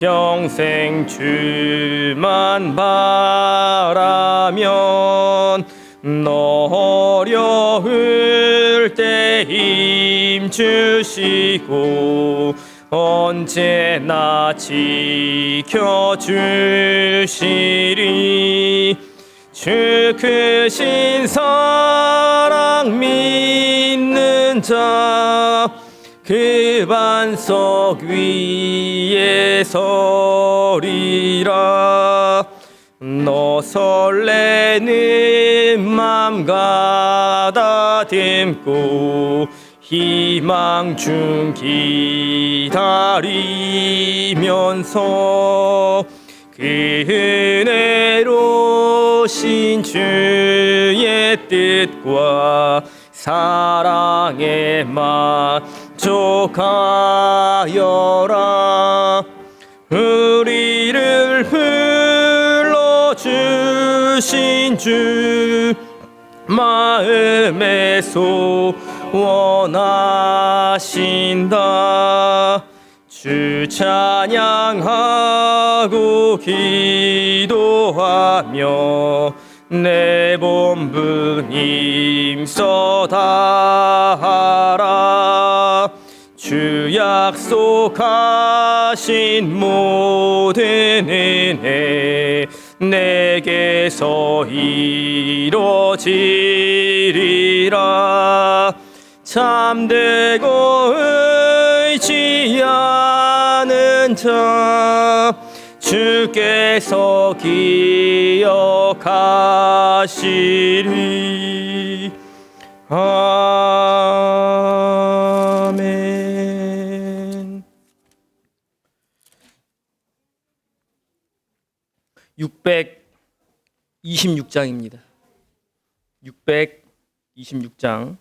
평생 주만 바라면 어려울 때 힘 주시고 언제나 지켜주시리. 주 크신 사랑 믿는 자 그 반석 위에 서리라. 너 설레는 맘 가다듬고 희망 중 기다리면서 그 은혜로신 주의 뜻과 사랑에 만족하여라. 우리를 불러주신 주 마음에 소원하신다. 주 찬양하고 기도하며 내 본분 힘써다하라. 주 약속하신 모든 은혜 내게서 이루어지리라. 참되고 의지하는 자 주께서 기억하시리. 아멘. 626장입니다. 626장.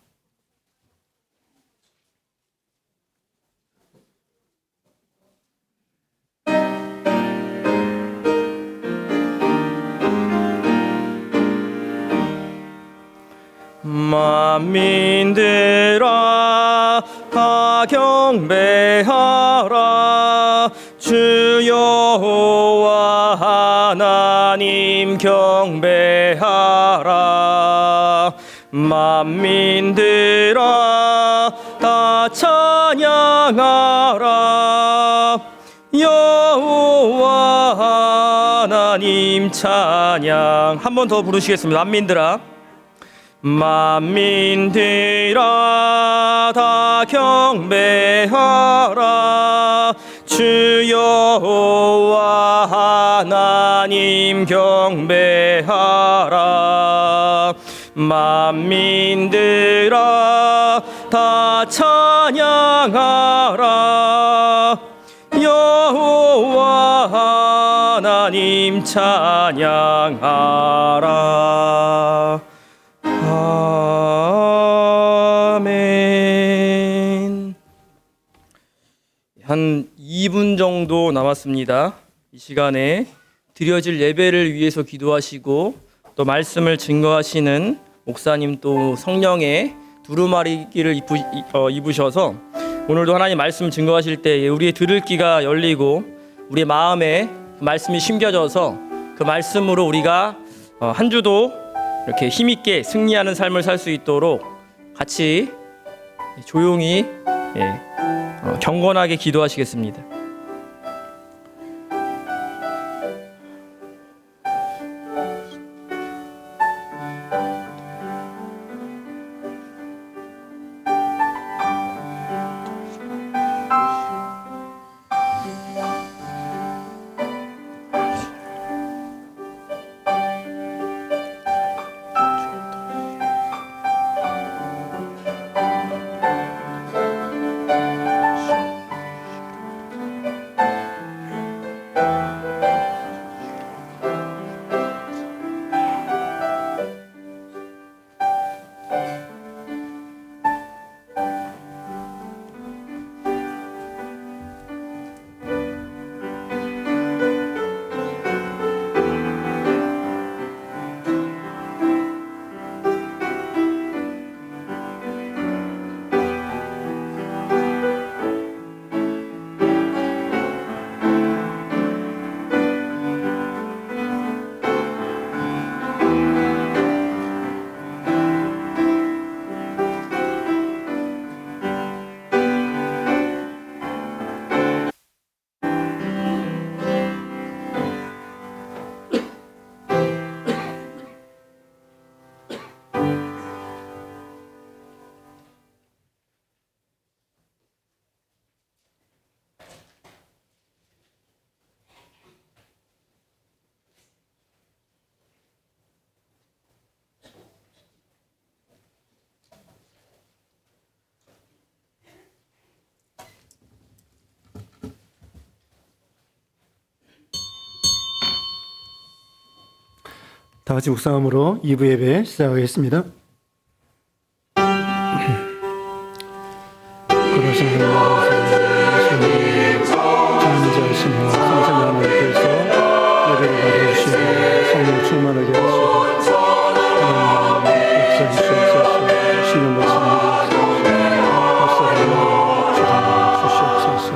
만민들아 다 경배하라. 주 여호와 하나님 경배하라. 만민들아 다 찬양하라. 여호와 하나님 찬양. 한 번 더 부르시겠습니다. 만민들아 만민들아 다 경배하라. 주 여호와 하나님 경배하라. 만민들아 다 찬양하라. 여호와 하나님 찬양하라. 아멘. 한 2분 정도 남았습니다. 이 시간에 드려질 예배를 위해서 기도하시고 또 말씀을 증거하시는 목사님 또 성령의 두루마리기를 입으셔서 오늘도 하나님 말씀 증거하실 때 우리의 들을 귀가 열리고 우리의 마음에 그 말씀이 심겨져서 그 말씀으로 우리가 한 주도 이렇게 힘있게 승리하는 삶을 살 수 있도록 같이 조용히 경건하게 기도하시겠습니다. 다 같이 묵상함으로 2부 예배 시작하겠습니다. 그러신 하나님, 존재하시며 성삼위 하나님께서 예배를 받아주시고 성령 충만하게 하시고 하나님 역사해 주시옵소서. 신령 말씀을 역사를 주시옵소서.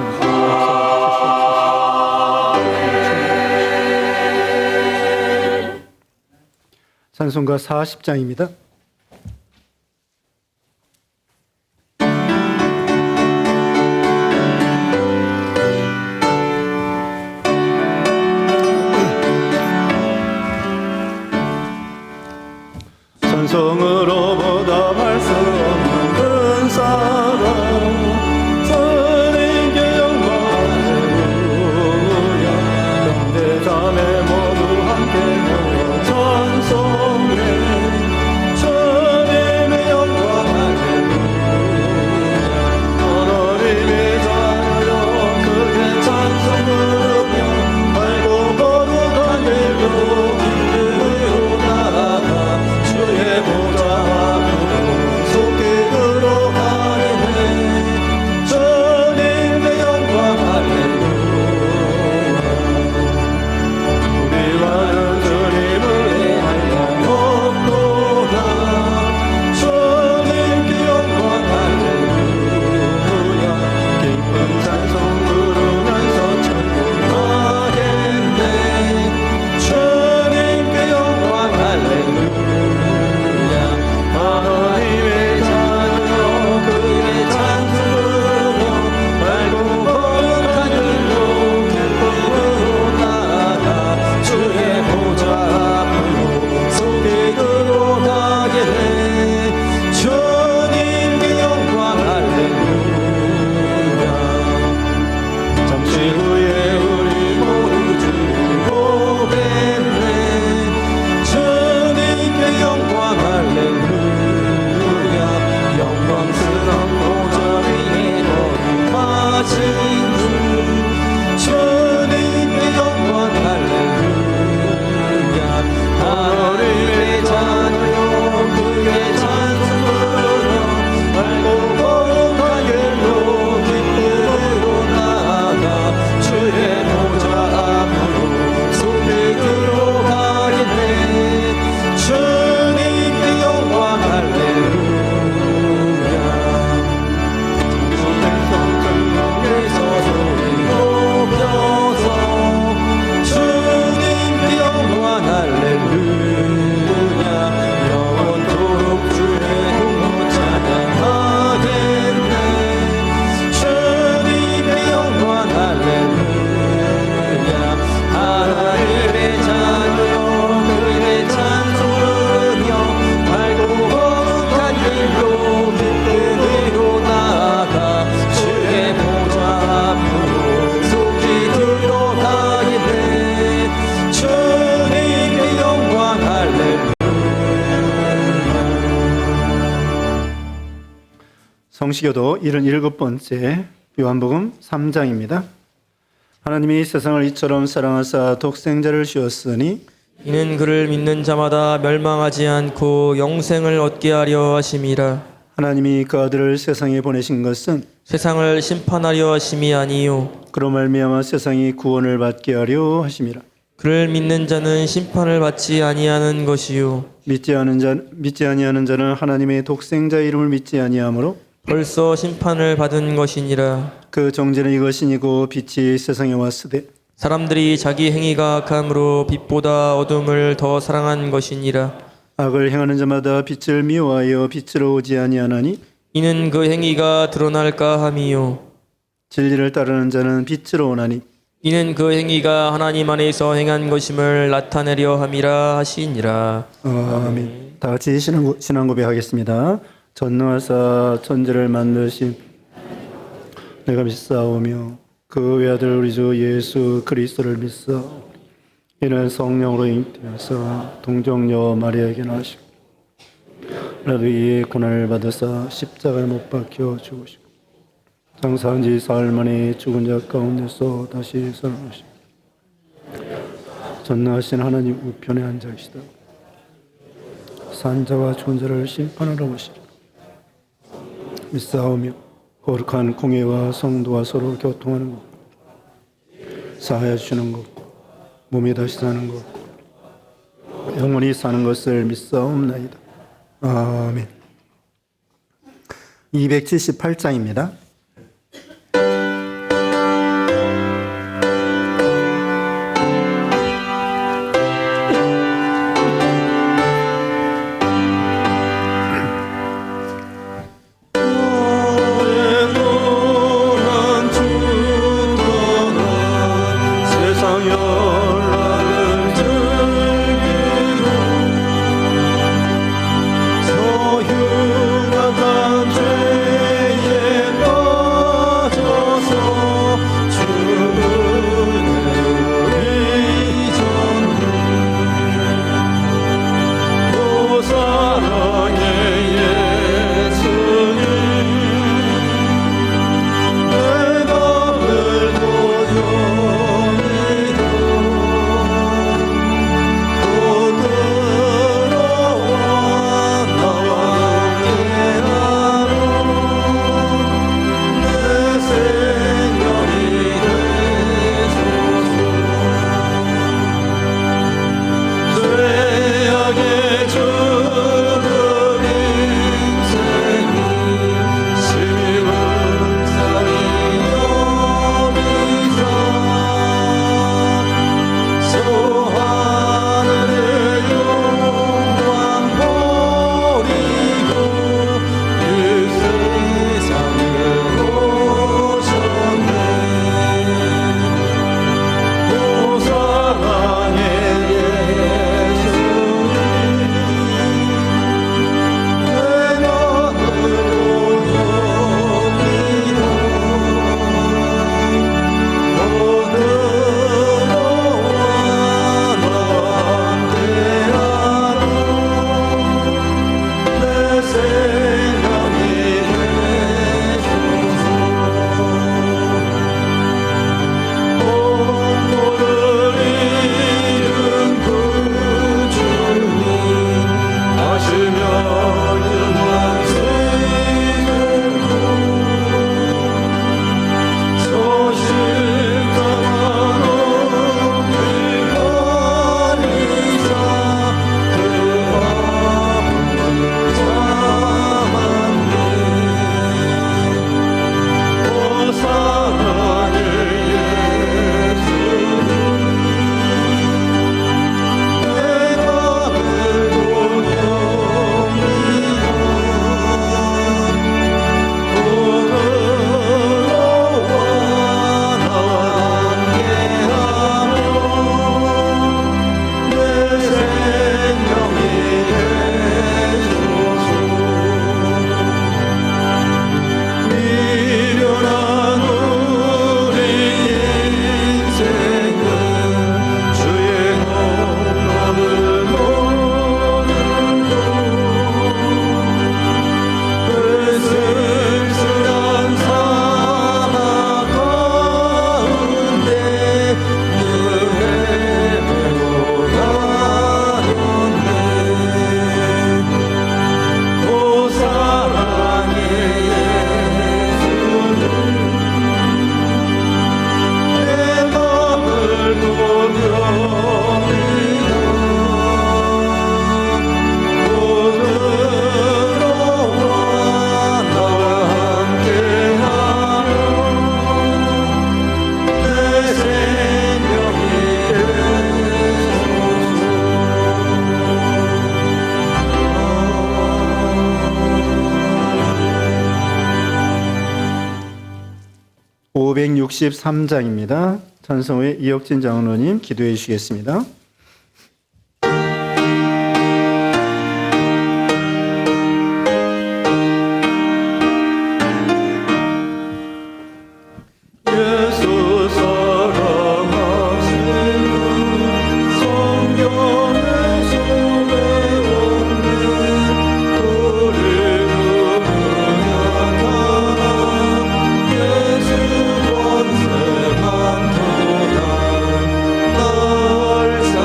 찬송가 40장입니다. 찬송으로 보답할 수 없는 은사로 주님께 영광 할렐루야. 형제자매 모두 함께 모여 찬송해 주님의 영광 할렐루야. 하나님의 자녀여 크게 찬송 부르며 밝고 거룩한 길로 기쁨으로 나아가 주의 보좌 앞으로 속히 들어가리네. 주님의 영광 할렐루야. 우리와는 주님을 알려놓도다. 주님께 영광 할렐루야. 기쁜 찬송 부르면서 찬송하겠네. 주님께 영광 할렐루야. 하나님의 자녀 그의 찬송 부르며 밝고 거룩한 길로 기쁨으로 나아가 주의 보좌 앞으로 속히 들어가겠네. 주님께 영광 할렐루야. 잠시 후에 우리 모두 주를 보겠네. 주님께 영광 할렐루야. 영광스러운 보좌 위에 거룩하신 주 주님께 영광 할렐루야. 하나님의 자녀여 그의 찬송 부르며 밝고 거룩한 길로 기쁨으로 나아가 주의 보좌 앞으로 속히 들어가겠네. 주님께 영광 할렐루야. 성백성 전명에서 소리 높여서 주님께 영광 할렐루야. 영원토록 주의 공로 찬양하겠네. 주님께 영광 할렐루야. 하나님의 자녀여 그의 찬송 부르며 밝고 거룩한 길로 기쁨으로 나아가 주의 보좌 앞으로 속히 들어가겠네. 주님께 영광 할렐루야. 성시교도 77번째 요한복음 3장입니다. 하나님이 세상을 이처럼 사랑하사 독생자를 주었으니 이는 그를 믿는 자마다 멸망하지 않고 영생을 얻게 하려 하심이라. 하나님이 그 아들을 세상에 보내신 것은 세상을 심판하려 하심이 아니요 그로 말미암아 세상이 구원을 받게 하려 하심이라. 그를 믿는 자는 심판을 받지 아니하는 것이요 믿지 아니하는 자는 하나님의 독생자 이름을 믿지 아니하므로 벌써 심판을 받은 것이니라. 그 정죄는 이것이니고 빛이 세상에 왔으되 사람들이 자기 행위가 악함으로 빛보다 어둠을 더 사랑한 것이니라. 악을 행하는 자마다 빛을 미워하여 빛으로 오지 아니하나니 이는 그 행위가 드러날까 함이요 진리를 따르는 자는 빛으로 오나니 이는 그 행위가 하나님 안에서 행한 것임을 나타내려 함이라 하시니라. 아멘. 다 같이 신앙 고백하겠습니다. 전능하사 천지를 만드신 내가 믿사오며 그 외아들 우리 주 예수 그리스도를 믿사오니 이는 성령으로 잉태하사 동정녀 마리아에게 나시고 나도 이에 고난을 받으사 십자가에 못 박혀 죽으시고 장사한 지 사흘 만에 죽은 자 가운데서 다시 살아나시고 전능하신 하나님 우편에 앉아 계시다. 산자와 존재를 심판하러 오시리. 믿사오며 거룩한 공예와 성도와 서로 교통하는 것, 사하여 주시는 것, 몸이 다시 사는 것, 영원히 사는 것을 믿사옵나이다. 아멘. 278장입니다. (563장입니다) 찬송의 이혁진 장로님 기도해 주시겠습니다. 널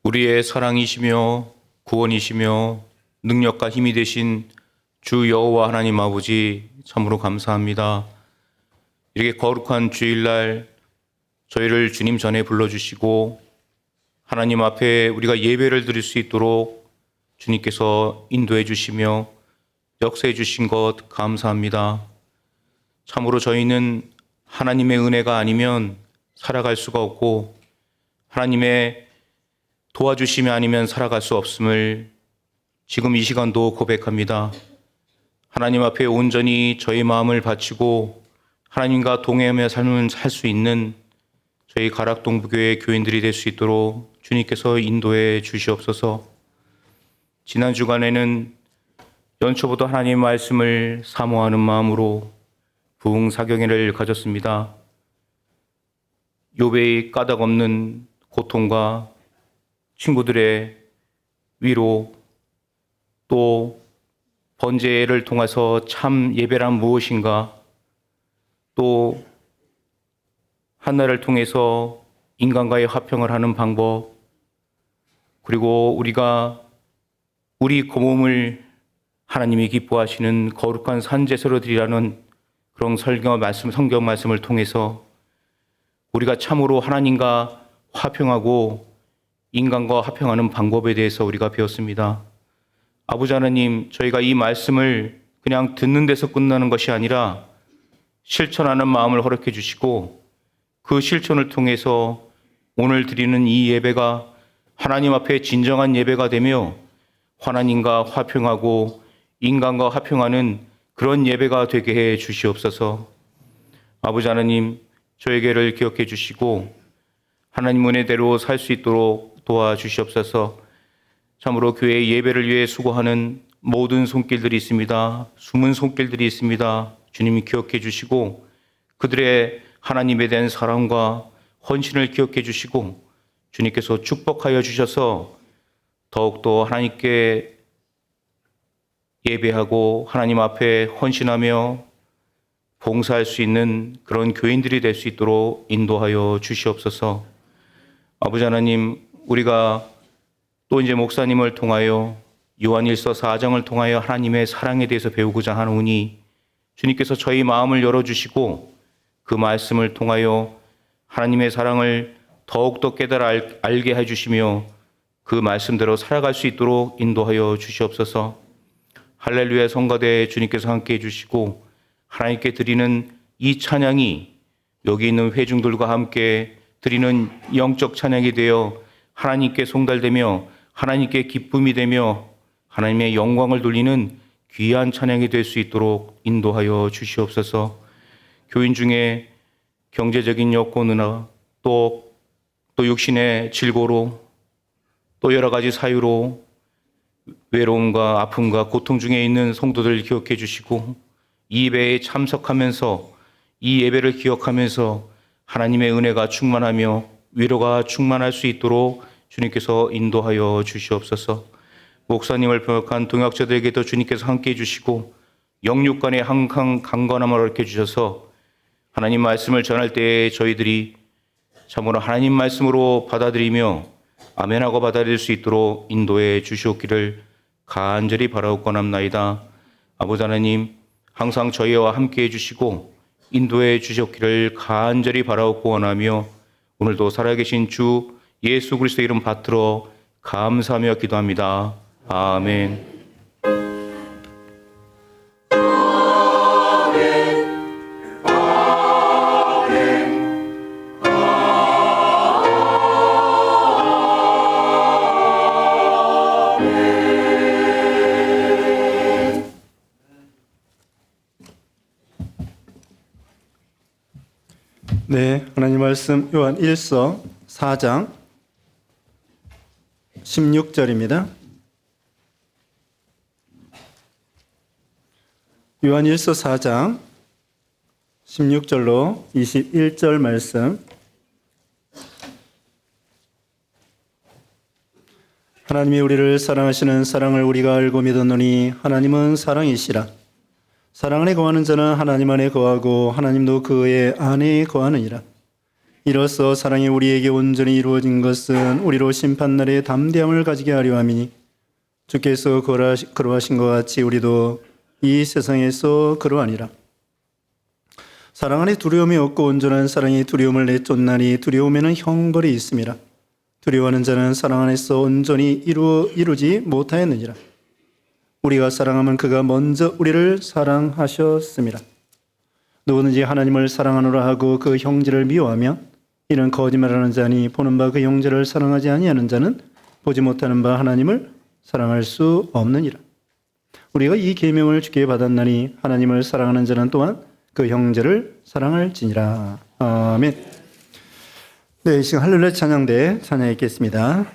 우리의 사랑이시며 구원이시며 능력과 힘이 되신 주 여호와 하나님 아버지 참으로 감사합니다. 이렇게 거룩한 주일날 저희를 주님 전에 불러주시고 하나님 앞에 우리가 예배를 드릴 수 있도록 주님께서 인도해 주시며 역사해 주신 것 감사합니다. 참으로 저희는 하나님의 은혜가 아니면 살아갈 수가 없고 하나님의 도와주심이 아니면 살아갈 수 없음을 지금 이 시간도 고백합니다. 하나님 앞에 온전히 저희 마음을 바치고 하나님과 동행하며 삶을 살 수 있는 저희 가락동부교회 교인들이 될 수 있도록 주님께서 인도해 주시옵소서. 지난 주간에는 연초부터 하나님의 말씀을 사모하는 마음으로 부흥사경회를 가졌습니다. 욥의 까닭 없는 고통과 친구들의 위로, 또 번제를 통해서 참 예배란 무엇인가, 또 한나를 통해서 인간과의 화평을 하는 방법, 그리고 우리가 우리 몸을 하나님이 기뻐하시는 거룩한 산제사로 드리라는 그런 성경 말씀을 통해서 우리가 참으로 하나님과 화평하고 인간과 화평하는 방법에 대해서 우리가 배웠습니다. 아버지 하나님, 저희가 이 말씀을 그냥 듣는 데서 끝나는 것이 아니라 실천하는 마음을 허락해 주시고 그 실천을 통해서 오늘 드리는 이 예배가 하나님 앞에 진정한 예배가 되며 하나님과 화평하고 인간과 화평하는 그런 예배가 되게 해 주시옵소서. 아버지 하나님, 저에게를 기억해 주시고 하나님 은혜대로 살 수 있도록 도와주시옵소서. 참으로 교회 예배를 위해 수고하는 모든 손길들이 있습니다. 숨은 손길들이 있습니다. 주님이 기억해 주시고 그들의 하나님에 대한 사랑과 헌신을 기억해 주시고 주님께서 축복하여 주셔서 더욱더 하나님께 예배하고 하나님 앞에 헌신하며 봉사할 수 있는 그런 교인들이 될 수 있도록 인도하여 주시옵소서. 아버지 하나님, 우리가 또 이제 목사님을 통하여 요한일서 4장을 통하여 하나님의 사랑에 대해서 배우고자 하노니 주님께서 저희 마음을 열어주시고 그 말씀을 통하여 하나님의 사랑을 더욱더 깨달아 알게 해주시며 그 말씀대로 살아갈 수 있도록 인도하여 주시옵소서. 할렐루야 성가대 주님께서 함께 해주시고 하나님께 드리는 이 찬양이 여기 있는 회중들과 함께 드리는 영적 찬양이 되어 하나님께 송달되며 하나님께 기쁨이 되며 하나님의 영광을 돌리는 귀한 찬양이 될 수 있도록 인도하여 주시옵소서. 교인 중에 경제적인 여건이나 또 육신의 질고로 또 여러 가지 사유로 외로움과 아픔과 고통 중에 있는 성도들 기억해 주시고 이 예배에 참석하면서 이 예배를 기억하면서 하나님의 은혜가 충만하며 위로가 충만할 수 있도록 주님께서 인도하여 주시옵소서. 목사님을 병역한 동역자들에게도 주님께서 함께해 주시고 영육 간의 항상 강건함을 얻게 주셔서 하나님 말씀을 전할 때에 저희들이 참으로 하나님 말씀으로 받아들이며 아멘하고 받아들일 수 있도록 인도해 주시옵기를 간절히 바라옵고남나이다. 아버지 하나님, 항상 저희와 함께해 주시고 인도해 주시옵기를 간절히 바라옵고 원하며 오늘도 살아계신 주 예수 그리스도 이름 받들어 감사하며 기도합니다. 아멘. 네, 하나님 말씀 요한 1서 4장 16절입니다. 요한 1서 4장 16절로 21절 말씀. 하나님이 우리를 사랑하시는 사랑을 우리가 알고 믿었노니 하나님은 사랑이시라. 사랑 안에 거하는 자는 하나님 안에 거하고 하나님도 그의 안에 거하느니라. 이로써 사랑이 우리에게 온전히 이루어진 것은 우리로 심판날에 담대함을 가지게 하려 함이니 주께서 그러하신 것 같이 우리도 이 세상에서 그러하니라. 사랑 안에 두려움이 없고 온전한 사랑이 두려움을 내쫓나니 두려움에는 형벌이 있음이라. 두려워하는 자는 사랑 안에서 온전히 이루지 못하였느니라. 우리가 사랑하면 그가 먼저 우리를 사랑하셨습니다. 누구든지 하나님을 사랑하노라 하고 그 형제를 미워하면 이는 거짓말하는 자니 보는 바 그 형제를 사랑하지 아니하는 자는 보지 못하는 바 하나님을 사랑할 수 없느니라. 우리가 이 계명을 주께 받았나니 하나님을 사랑하는 자는 또한 그 형제를 사랑할지니라. 아멘. 네, 이 시간 할렐루야 찬양대 찬양했겠습니다.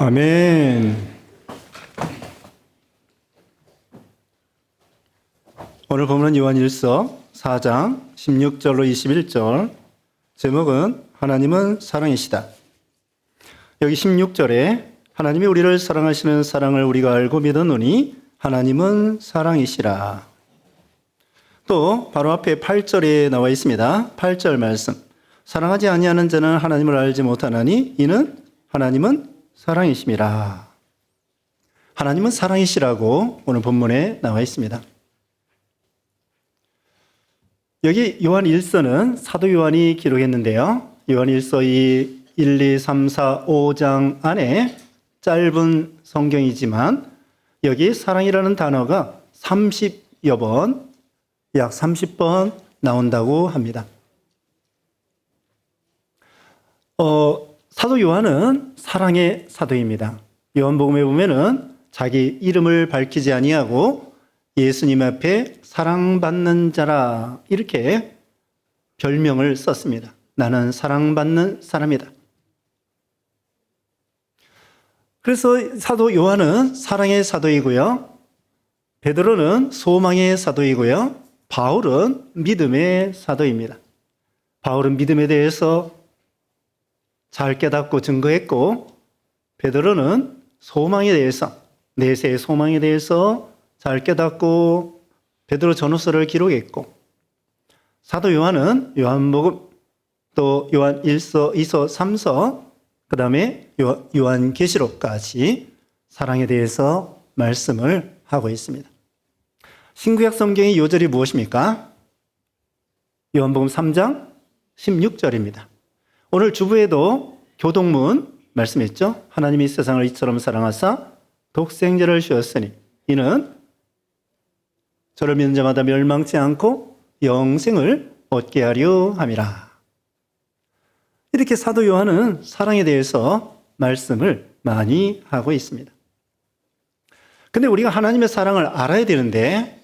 아멘. 오늘 본문은 요한일서 4장 16절로 21절. 제목은 하나님은 사랑이시다. 여기 16절에 하나님이 우리를 사랑하시는 사랑을 우리가 알고 믿었노니 하나님은 사랑이시라. 또 바로 앞에 8절에 나와 있습니다. 8절 말씀. 사랑하지 아니하는 자는 하나님을 알지 못하나니 이는 하나님은 사랑이심이라. 하나님은 사랑이시라고 오늘 본문에 나와 있습니다. 여기 요한 1서는 사도 요한이 기록했는데요. 요한 1서 이 1, 2, 3, 4, 5장 안에 짧은 성경이지만 여기 사랑이라는 단어가 30여 번, 약 30번 나온다고 합니다. 사도 요한은 사랑의 사도입니다. 요한복음에 보면은 자기 이름을 밝히지 아니하고 예수님 앞에 사랑받는 자라 이렇게 별명을 썼습니다. 나는 사랑받는 사람이다. 그래서 사도 요한은 사랑의 사도이고요. 베드로는 소망의 사도이고요. 바울은 믿음의 사도입니다. 바울은 믿음에 대해서 잘 깨닫고 증거했고, 베드로는 소망에 대해서, 내세의 소망에 대해서 잘 깨닫고 베드로 전후서를 기록했고, 사도 요한은 요한복음, 또 요한 1서, 2서, 3서, 그 다음에 요한계시록까지 사랑에 대해서 말씀을 하고 있습니다. 신구약 성경의 요절이 무엇입니까? 요한복음 3장 16절입니다. 오늘 주부에도 교동문 말씀했죠. 하나님이 세상을 이처럼 사랑하사 독생자를 주었으니 이는 저를 믿는 자마다 멸망치 않고 영생을 얻게 하려 함이라. 이렇게 사도 요한은 사랑에 대해서 말씀을 많이 하고 있습니다. 근데 우리가 하나님의 사랑을 알아야 되는데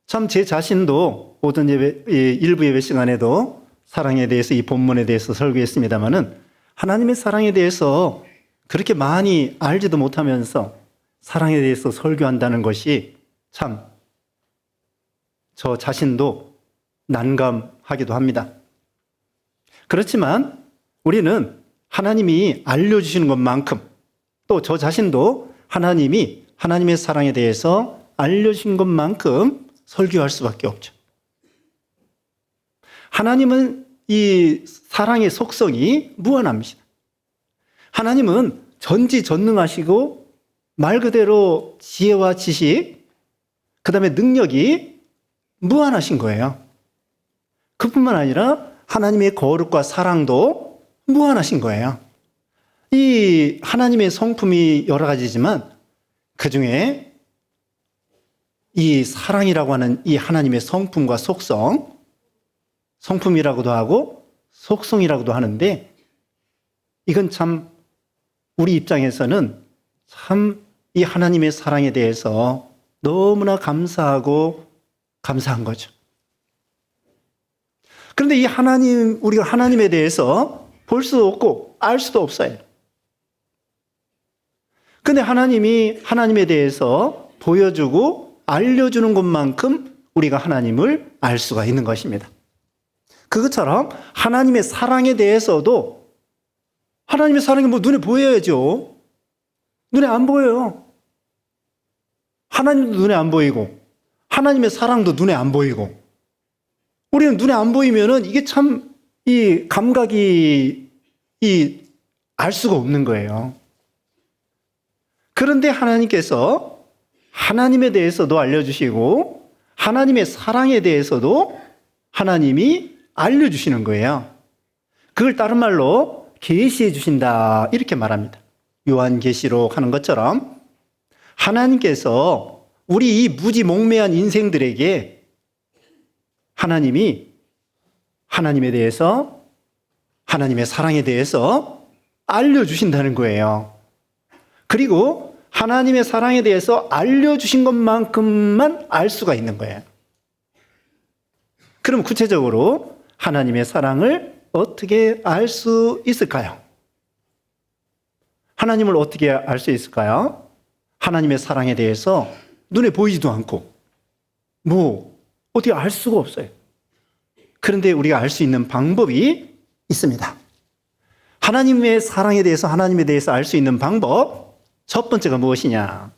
참 제 자신도 오전 예배, 일부 예배 시간에도 사랑에 대해서 이 본문에 대해서 설교했습니다마는 하나님의 사랑에 대해서 그렇게 많이 알지도 못하면서 사랑에 대해서 설교한다는 것이 참 저 자신도 난감하기도 합니다. 그렇지만 우리는 하나님이 알려주시는 것만큼 또 저 자신도 하나님이 하나님의 사랑에 대해서 알려주신 것만큼 설교할 수밖에 없죠. 하나님은 이 사랑의 속성이 무한합니다. 하나님은 전지전능하시고 말 그대로 지혜와 지식, 그 다음에 능력이 무한하신 거예요. 그뿐만 아니라 하나님의 거룩과 사랑도 무한하신 거예요. 이 하나님의 성품이 여러 가지지만 그 중에 이 사랑이라고 하는 이 하나님의 성품과 속성, 성품이라고도 하고 속성이라고도 하는데 이건 참 우리 입장에서는 참 이 하나님의 사랑에 대해서 너무나 감사하고 감사한 거죠. 그런데 이 하나님, 우리가 하나님에 대해서 볼 수도 없고 알 수도 없어요. 근데 하나님이 하나님에 대해서 보여주고 알려주는 것만큼 우리가 하나님을 알 수가 있는 것입니다. 그것처럼 하나님의 사랑에 대해서도 하나님의 사랑이 뭐 눈에 보여야죠. 눈에 안 보여요. 하나님도 눈에 안 보이고 하나님의 사랑도 눈에 안 보이고 우리는 눈에 안 보이면은 이게 참 이 감각이 알 수가 없는 거예요. 그런데 하나님께서 하나님에 대해서도 알려주시고 하나님의 사랑에 대해서도 하나님이 알려주시는 거예요. 그걸 다른 말로 계시해 주신다 이렇게 말합니다. 요한계시록 하는 것처럼 하나님께서 우리 이 무지몽매한 인생들에게 하나님이 하나님에 대해서 하나님의 사랑에 대해서 알려주신다는 거예요. 그리고 하나님의 사랑에 대해서 알려주신 것만큼만 알 수가 있는 거예요. 그럼 구체적으로 하나님의 사랑을 어떻게 알 수 있을까요? 하나님을 어떻게 알 수 있을까요? 하나님의 사랑에 대해서 눈에 보이지도 않고 어떻게 알 수가 없어요. 그런데 우리가 알 수 있는 방법이 있습니다. 하나님의 사랑에 대해서, 하나님에 대해서 알 수 있는 방법, 첫 번째가 무엇이냐?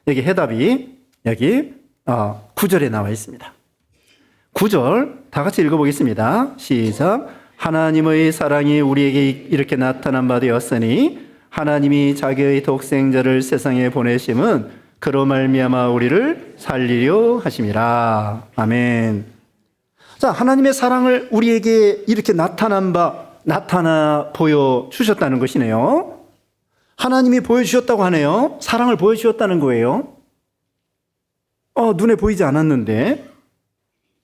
여기 해답이 여기 9절에 나와 있습니다. 9절 다 같이 읽어보겠습니다. 시작. 하나님의 사랑이 우리에게 이렇게 나타난 바 되었으니 하나님이 자기의 독생자를 세상에 보내심은 그로 말미암아 우리를 살리려 하심이라. 아멘. 자, 하나님의 사랑을 우리에게 이렇게 나타나 보여주셨다는 것이네요. 하나님이 보여주셨다고 하네요. 사랑을 보여주셨다는 거예요. 눈에 보이지 않았는데,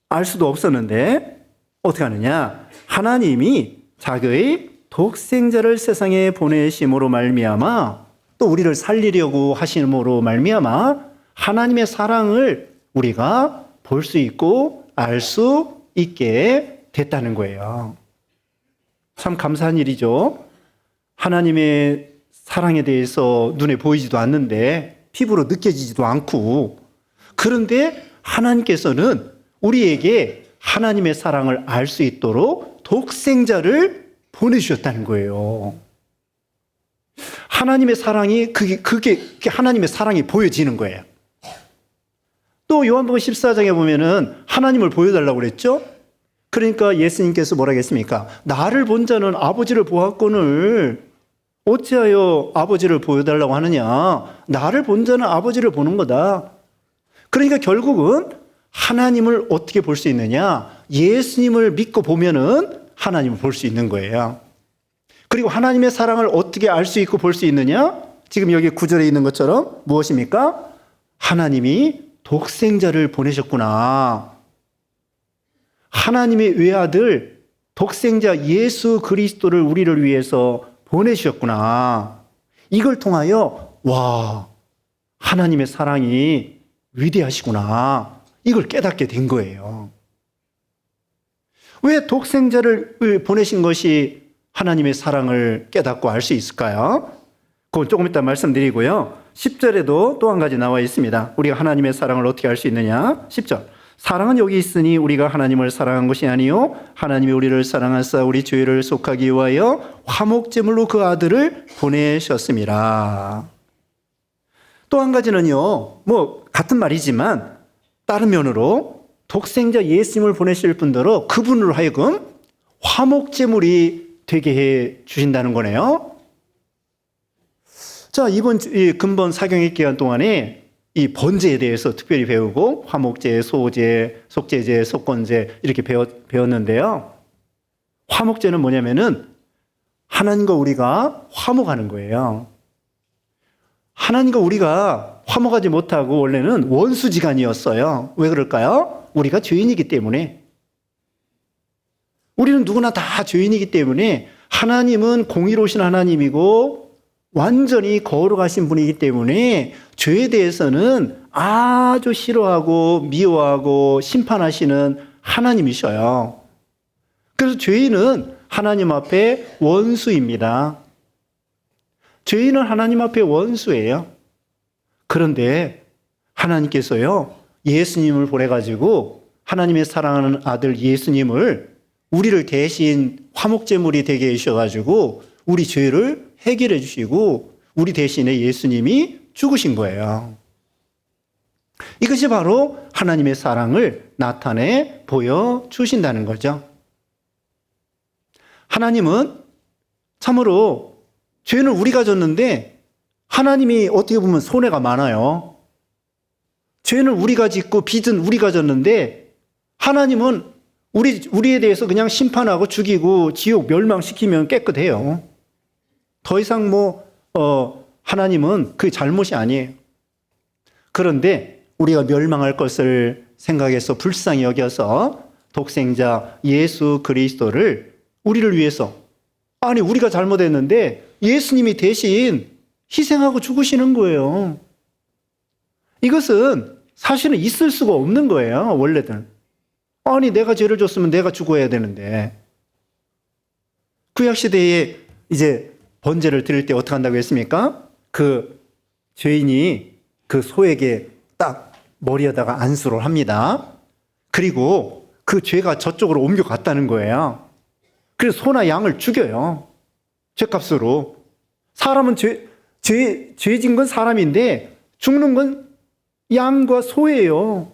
알 수도 없었는데, 어떻게 하느냐? 하나님이 자기의 독생자를 세상에 보내심으로 말미암아 또 우리를 살리려고 하심으로 말미암아 하나님의 사랑을 우리가 볼 수 있고 알 수 있게 됐다는 거예요. 참 감사한 일이죠. 하나님의 사랑에 대해서 눈에 보이지도 않는데 피부로 느껴지지도 않고, 그런데 하나님께서는 우리에게 하나님의 사랑을 알 수 있도록 독생자를 보내주셨다는 거예요. 하나님의 사랑이 그게 하나님의 사랑이 보여지는 거예요. 또 요한복음 14장에 보면은 하나님을 보여달라고 그랬죠. 그러니까 예수님께서 뭐라 했습니까? 나를 본 자는 아버지를 보았거늘 어찌하여 아버지를 보여달라고 하느냐? 나를 본 자는 아버지를 보는 거다. 그러니까 결국은 하나님을 어떻게 볼 수 있느냐? 예수님을 믿고 보면은 하나님을 볼 수 있는 거예요. 그리고 하나님의 사랑을 어떻게 알 수 있고 볼 수 있느냐? 지금 여기 9절에 있는 것처럼 무엇입니까? 하나님이 독생자를 보내셨구나. 하나님의 외아들 독생자 예수 그리스도를 우리를 위해서 보내주셨구나. 이걸 통하여 와, 하나님의 사랑이 위대하시구나. 이걸 깨닫게 된 거예요. 왜 독생자를 보내신 것이 하나님의 사랑을 깨닫고 알 수 있을까요? 그건 조금 이따 말씀드리고요. 10절에도 또 한 가지 나와 있습니다. 우리가 하나님의 사랑을 어떻게 알 수 있느냐? 10절. 사랑은 여기 있으니 우리가 하나님을 사랑한 것이 아니요 하나님이 우리를 사랑하사 우리 죄를 속하기 위하여 화목제물로 그 아들을 보내셨습니다. 또 한 가지는요, 같은 말이지만 다른 면으로 독생자 예수님을 보내실 분들로 그분으로 하여금 화목제물이 되게 해 주신다는 거네요. 자, 이번 근본 사경의 기간 동안에 이 번제에 대해서 특별히 배우고 화목제, 소제, 속제제, 속건제 이렇게 배웠는데요. 화목제는 뭐냐면은 하나님과 우리가 화목하는 거예요. 하나님과 우리가 화목하지 못하고 원래는 원수지간이었어요. 왜 그럴까요? 우리가 죄인이기 때문에. 우리는 누구나 다 죄인이기 때문에 하나님은 공의로우신 하나님이고 완전히 거룩하신 분이기 때문에 죄에 대해서는 아주 싫어하고 미워하고 심판하시는 하나님이셔요. 그래서 죄인은 하나님 앞에 원수입니다. 죄인은 하나님 앞에 원수예요. 그런데 하나님께서요, 예수님을 보내가지고 하나님의 사랑하는 아들 예수님을 우리를 대신 화목제물이 되게 해주셔가지고 우리 죄를 해결해 주시고 우리 대신에 예수님이 죽으신 거예요. 이것이 바로 하나님의 사랑을 나타내 보여주신다는 거죠. 하나님은 참으로 죄는 우리가 졌는데 하나님이 어떻게 보면 손해가 많아요. 죄는 우리가 짓고 빚은 우리가 졌는데 하나님은 우리에 대해서 그냥 심판하고 죽이고 지옥 멸망시키면 깨끗해요. 더 이상 하나님은 그 잘못이 아니에요. 그런데 우리가 멸망할 것을 생각해서 불쌍히 여겨서 독생자 예수 그리스도를 우리를 위해서, 아니 우리가 잘못했는데 예수님이 대신 희생하고 죽으시는 거예요. 이것은 사실은 있을 수가 없는 거예요. 원래는. 아니 내가 죄를 졌으면 내가 죽어야 되는데. 구약시대에 이제 번제를 드릴 때 어떻게 한다고 했습니까? 그 죄인이 그 소에게 딱 머리에다가 안수를 합니다. 그리고 그 죄가 저쪽으로 옮겨갔다는 거예요. 그래서 소나 양을 죽여요. 죄값으로. 사람은 죄진 건 사람인데 죽는 건 양과 소예요.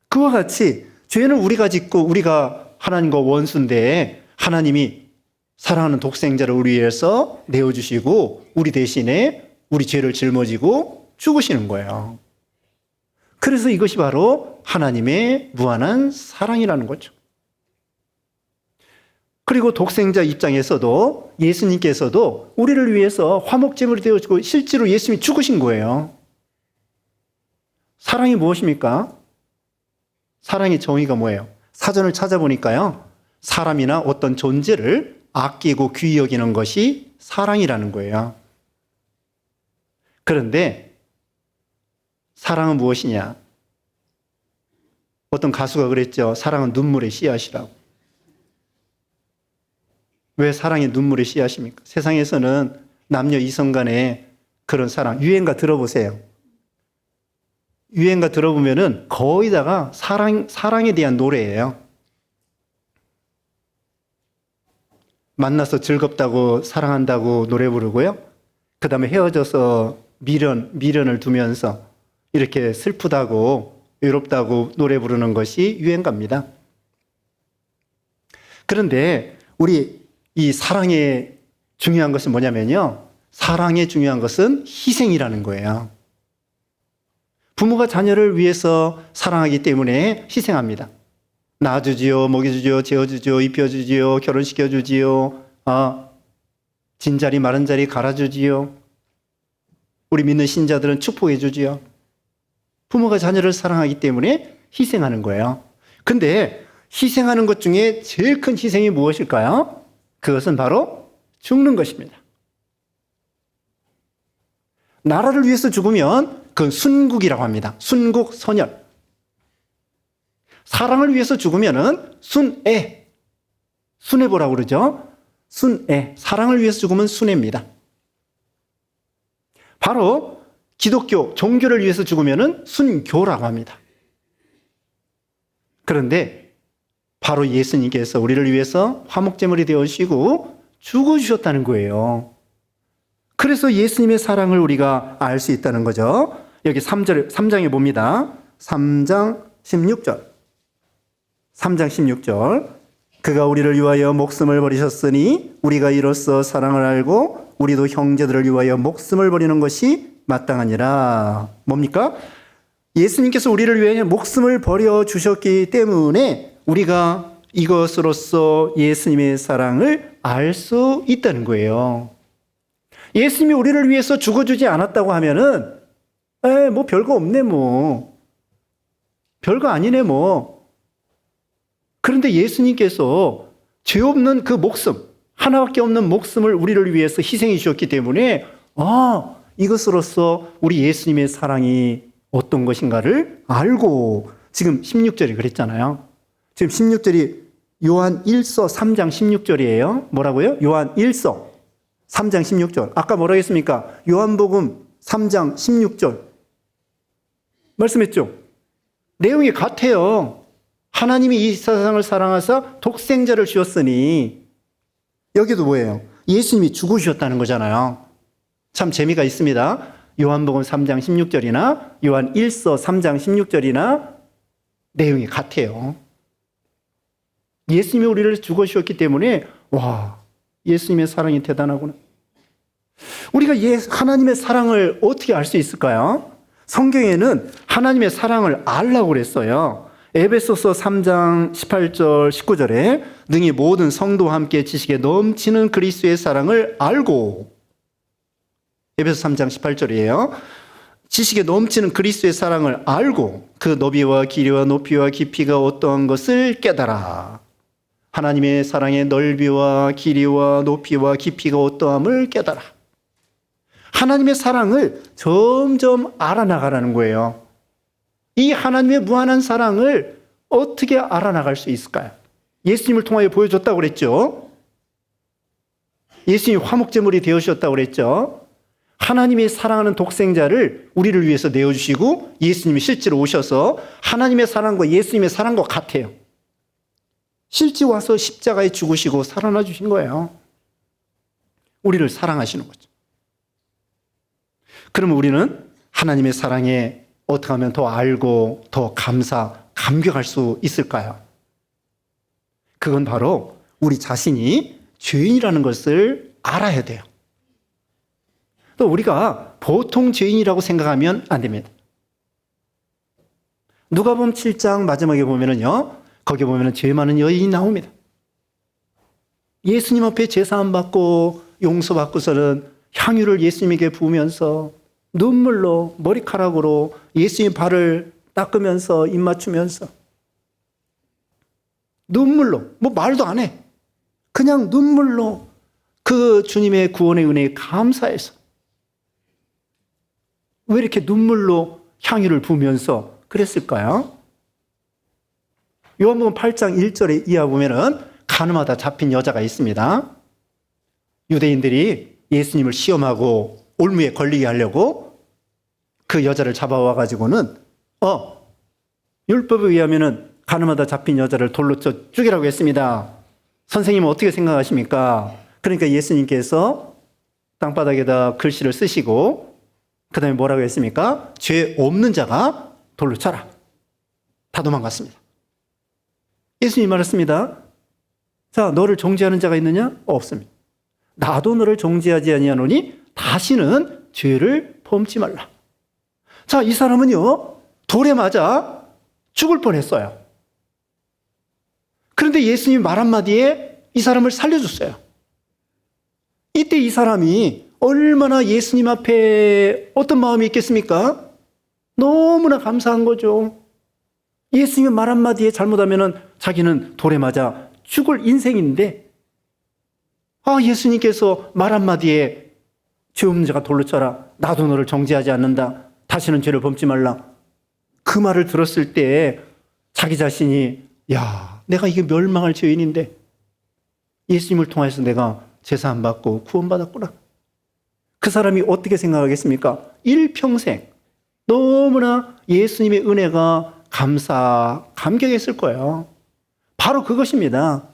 그와 같이 죄는 우리가 짓고 우리가 하나님과 원수인데 하나님이 사랑하는 독생자를 우리 위해서 내어주시고 우리 대신에 우리 죄를 짊어지고 죽으시는 거예요. 그래서 이것이 바로 하나님의 무한한 사랑이라는 거죠. 그리고 독생자 입장에서도 예수님께서도 우리를 위해서 화목제물이 되어주고 실제로 예수님이 죽으신 거예요. 사랑이 무엇입니까? 사랑의 정의가 뭐예요? 사전을 찾아보니까요. 사람이나 어떤 존재를 아끼고 귀히 여기는 것이 사랑이라는 거예요. 그런데 사랑은 무엇이냐? 어떤 가수가 그랬죠. 사랑은 눈물의 씨앗이라고. 왜 사랑이 눈물의 씨앗입니까? 세상에서는 남녀 이성 간의 그런 사랑, 유행가 들어보세요. 유행가 들어보면은 거의 다가 사랑에 대한 노래예요. 만나서 즐겁다고 사랑한다고 노래 부르고요. 그 다음에 헤어져서 미련을 두면서 이렇게 슬프다고 외롭다고 노래 부르는 것이 유행가입니다. 그런데 우리 이 사랑의 중요한 것은 뭐냐면요. 사랑의 중요한 것은 희생이라는 거예요. 부모가 자녀를 위해서 사랑하기 때문에 희생합니다. 낳아주지요, 먹여주지요, 재워주지요, 입혀주지요, 결혼시켜주지요, 진자리 마른 자리 갈아주지요. 우리 믿는 신자들은 축복해주지요. 부모가 자녀를 사랑하기 때문에 희생하는 거예요. 근데 희생하는 것 중에 제일 큰 희생이 무엇일까요? 그것은 바로 죽는 것입니다. 나라를 위해서 죽으면 그건 순국이라고 합니다. 순국, 선열. 사랑을 위해서 죽으면은 순애. 순애보라고 그러죠. 순애. 사랑을 위해서 죽으면 순애입니다. 바로 기독교, 종교를 위해서 죽으면은 순교라고 합니다. 그런데 바로 예수님께서 우리를 위해서 화목제물이 되어주시고 죽어주셨다는 거예요. 그래서 예수님의 사랑을 우리가 알 수 있다는 거죠. 여기 3장에 봅니다. 3장 16절. 3장 16절. 그가 우리를 위하여 목숨을 버리셨으니 우리가 이로써 사랑을 알고 우리도 형제들을 위하여 목숨을 버리는 것이 마땅하니라. 뭡니까? 예수님께서 우리를 위해 목숨을 버려주셨기 때문에 우리가 이것으로써 예수님의 사랑을 알 수 있다는 거예요. 예수님이 우리를 위해서 죽어주지 않았다고 하면은 뭐 별거 없네 뭐. 별거 아니네 뭐. 그런데 예수님께서 죄 없는 그 목숨, 하나밖에 없는 목숨을 우리를 위해서 희생해 주셨기 때문에 이것으로써 우리 예수님의 사랑이 어떤 것인가를 알고 지금 16절이 그랬잖아요. 지금 16절이 요한 1서 3장 16절이에요. 뭐라고요? 요한 1서 3장 16절. 아까 뭐라고 했습니까? 요한복음 3장 16절. 말씀했죠? 내용이 같아요. 하나님이 이 세상을 사랑하사 독생자를 주었으니 여기도 뭐예요? 예수님이 죽으셨다는 거잖아요. 참 재미가 있습니다. 요한복음 3장 16절이나 요한 1서 3장 16절이나 내용이 같아요. 예수님이 우리를 죽으셨기 때문에 예수님의 사랑이 대단하구나. 우리가 하나님의 사랑을 어떻게 알 수 있을까요? 성경에는 하나님의 사랑을 알라고 그랬어요. 에베소서 3장 18절 19절에 능히 모든 성도와 함께 지식에 넘치는 그리스도의 사랑을 알고, 에베소 3장 18절이에요. 지식에 넘치는 그리스도의 사랑을 알고 그 너비와 길이와 높이와 깊이가 어떠한 것을 깨달아. 하나님의 사랑의 넓이와 길이와 높이와 깊이가 어떠함을 깨달아. 하나님의 사랑을 점점 알아나가라는 거예요. 이 하나님의 무한한 사랑을 어떻게 알아나갈 수 있을까요? 예수님을 통하여 보여줬다고 그랬죠. 예수님이 화목제물이 되어주셨다고 그랬죠. 하나님의 사랑하는 독생자를 우리를 위해서 내어주시고 예수님이 실제로 오셔서 하나님의 사랑과 예수님의 사랑과 같아요. 실제 와서 십자가에 죽으시고 살아나 주신 거예요. 우리를 사랑하시는 거죠. 그러면 우리는 하나님의 사랑에 어떻게 하면 더 알고 더 감격할 수 있을까요? 그건 바로 우리 자신이 죄인이라는 것을 알아야 돼요. 또 우리가 보통 죄인이라고 생각하면 안 됩니다. 누가복음 7장 마지막에 보면은요, 거기 보면은 죄 많은 여인이 나옵니다. 예수님 앞에 제사함 받고 용서받고서는 향유를 예수님에게 부으면서 눈물로 머리카락으로 예수님 발을 닦으면서 입 맞추면서 눈물로 뭐 말도 안 해. 그냥 눈물로 그 주님의 구원의 은혜에 감사해서 왜 이렇게 눈물로 향유를 부으면서 그랬을까요? 요한복음 8장 1절에 이하 보면은 가늠하다 잡힌 여자가 있습니다. 유대인들이 예수님을 시험하고 올무에 걸리게 하려고 그 여자를 잡아와 가지고는 율법에 의하면은 가늠하다 잡힌 여자를 돌로 쳐 죽이라고 했습니다. 선생님은 어떻게 생각하십니까? 그러니까 예수님께서 땅바닥에다 글씨를 쓰시고 그 다음에 뭐라고 했습니까? 죄 없는 자가 돌로 쳐라. 다 도망갔습니다. 예수님이 말했습니다. 자, 너를 정죄하는 자가 있느냐? 없습니다. 나도 너를 정죄하지 아니하노니 다시는 죄를 범치 말라. 자, 이 사람은요, 돌에 맞아 죽을 뻔했어요. 그런데 예수님이 말 한마디에 이 사람을 살려줬어요. 이때 이 사람이 얼마나 예수님 앞에 어떤 마음이 있겠습니까? 너무나 감사한 거죠. 예수님의 말 한마디에 잘못하면 자기는 돌에 맞아 죽을 인생인데, 예수님께서 말 한마디에 죄 없는 자가 돌로 쳐라. 나도 너를 정죄하지 않는다. 다시는 죄를 범치 말라. 그 말을 들었을 때 자기 자신이 내가 이게 멸망할 죄인인데 예수님을 통해서 내가 제사함 받고 구원받았구나. 그 사람이 어떻게 생각하겠습니까? 일평생 너무나 예수님의 은혜가 감격했을 거예요. 바로 그것입니다.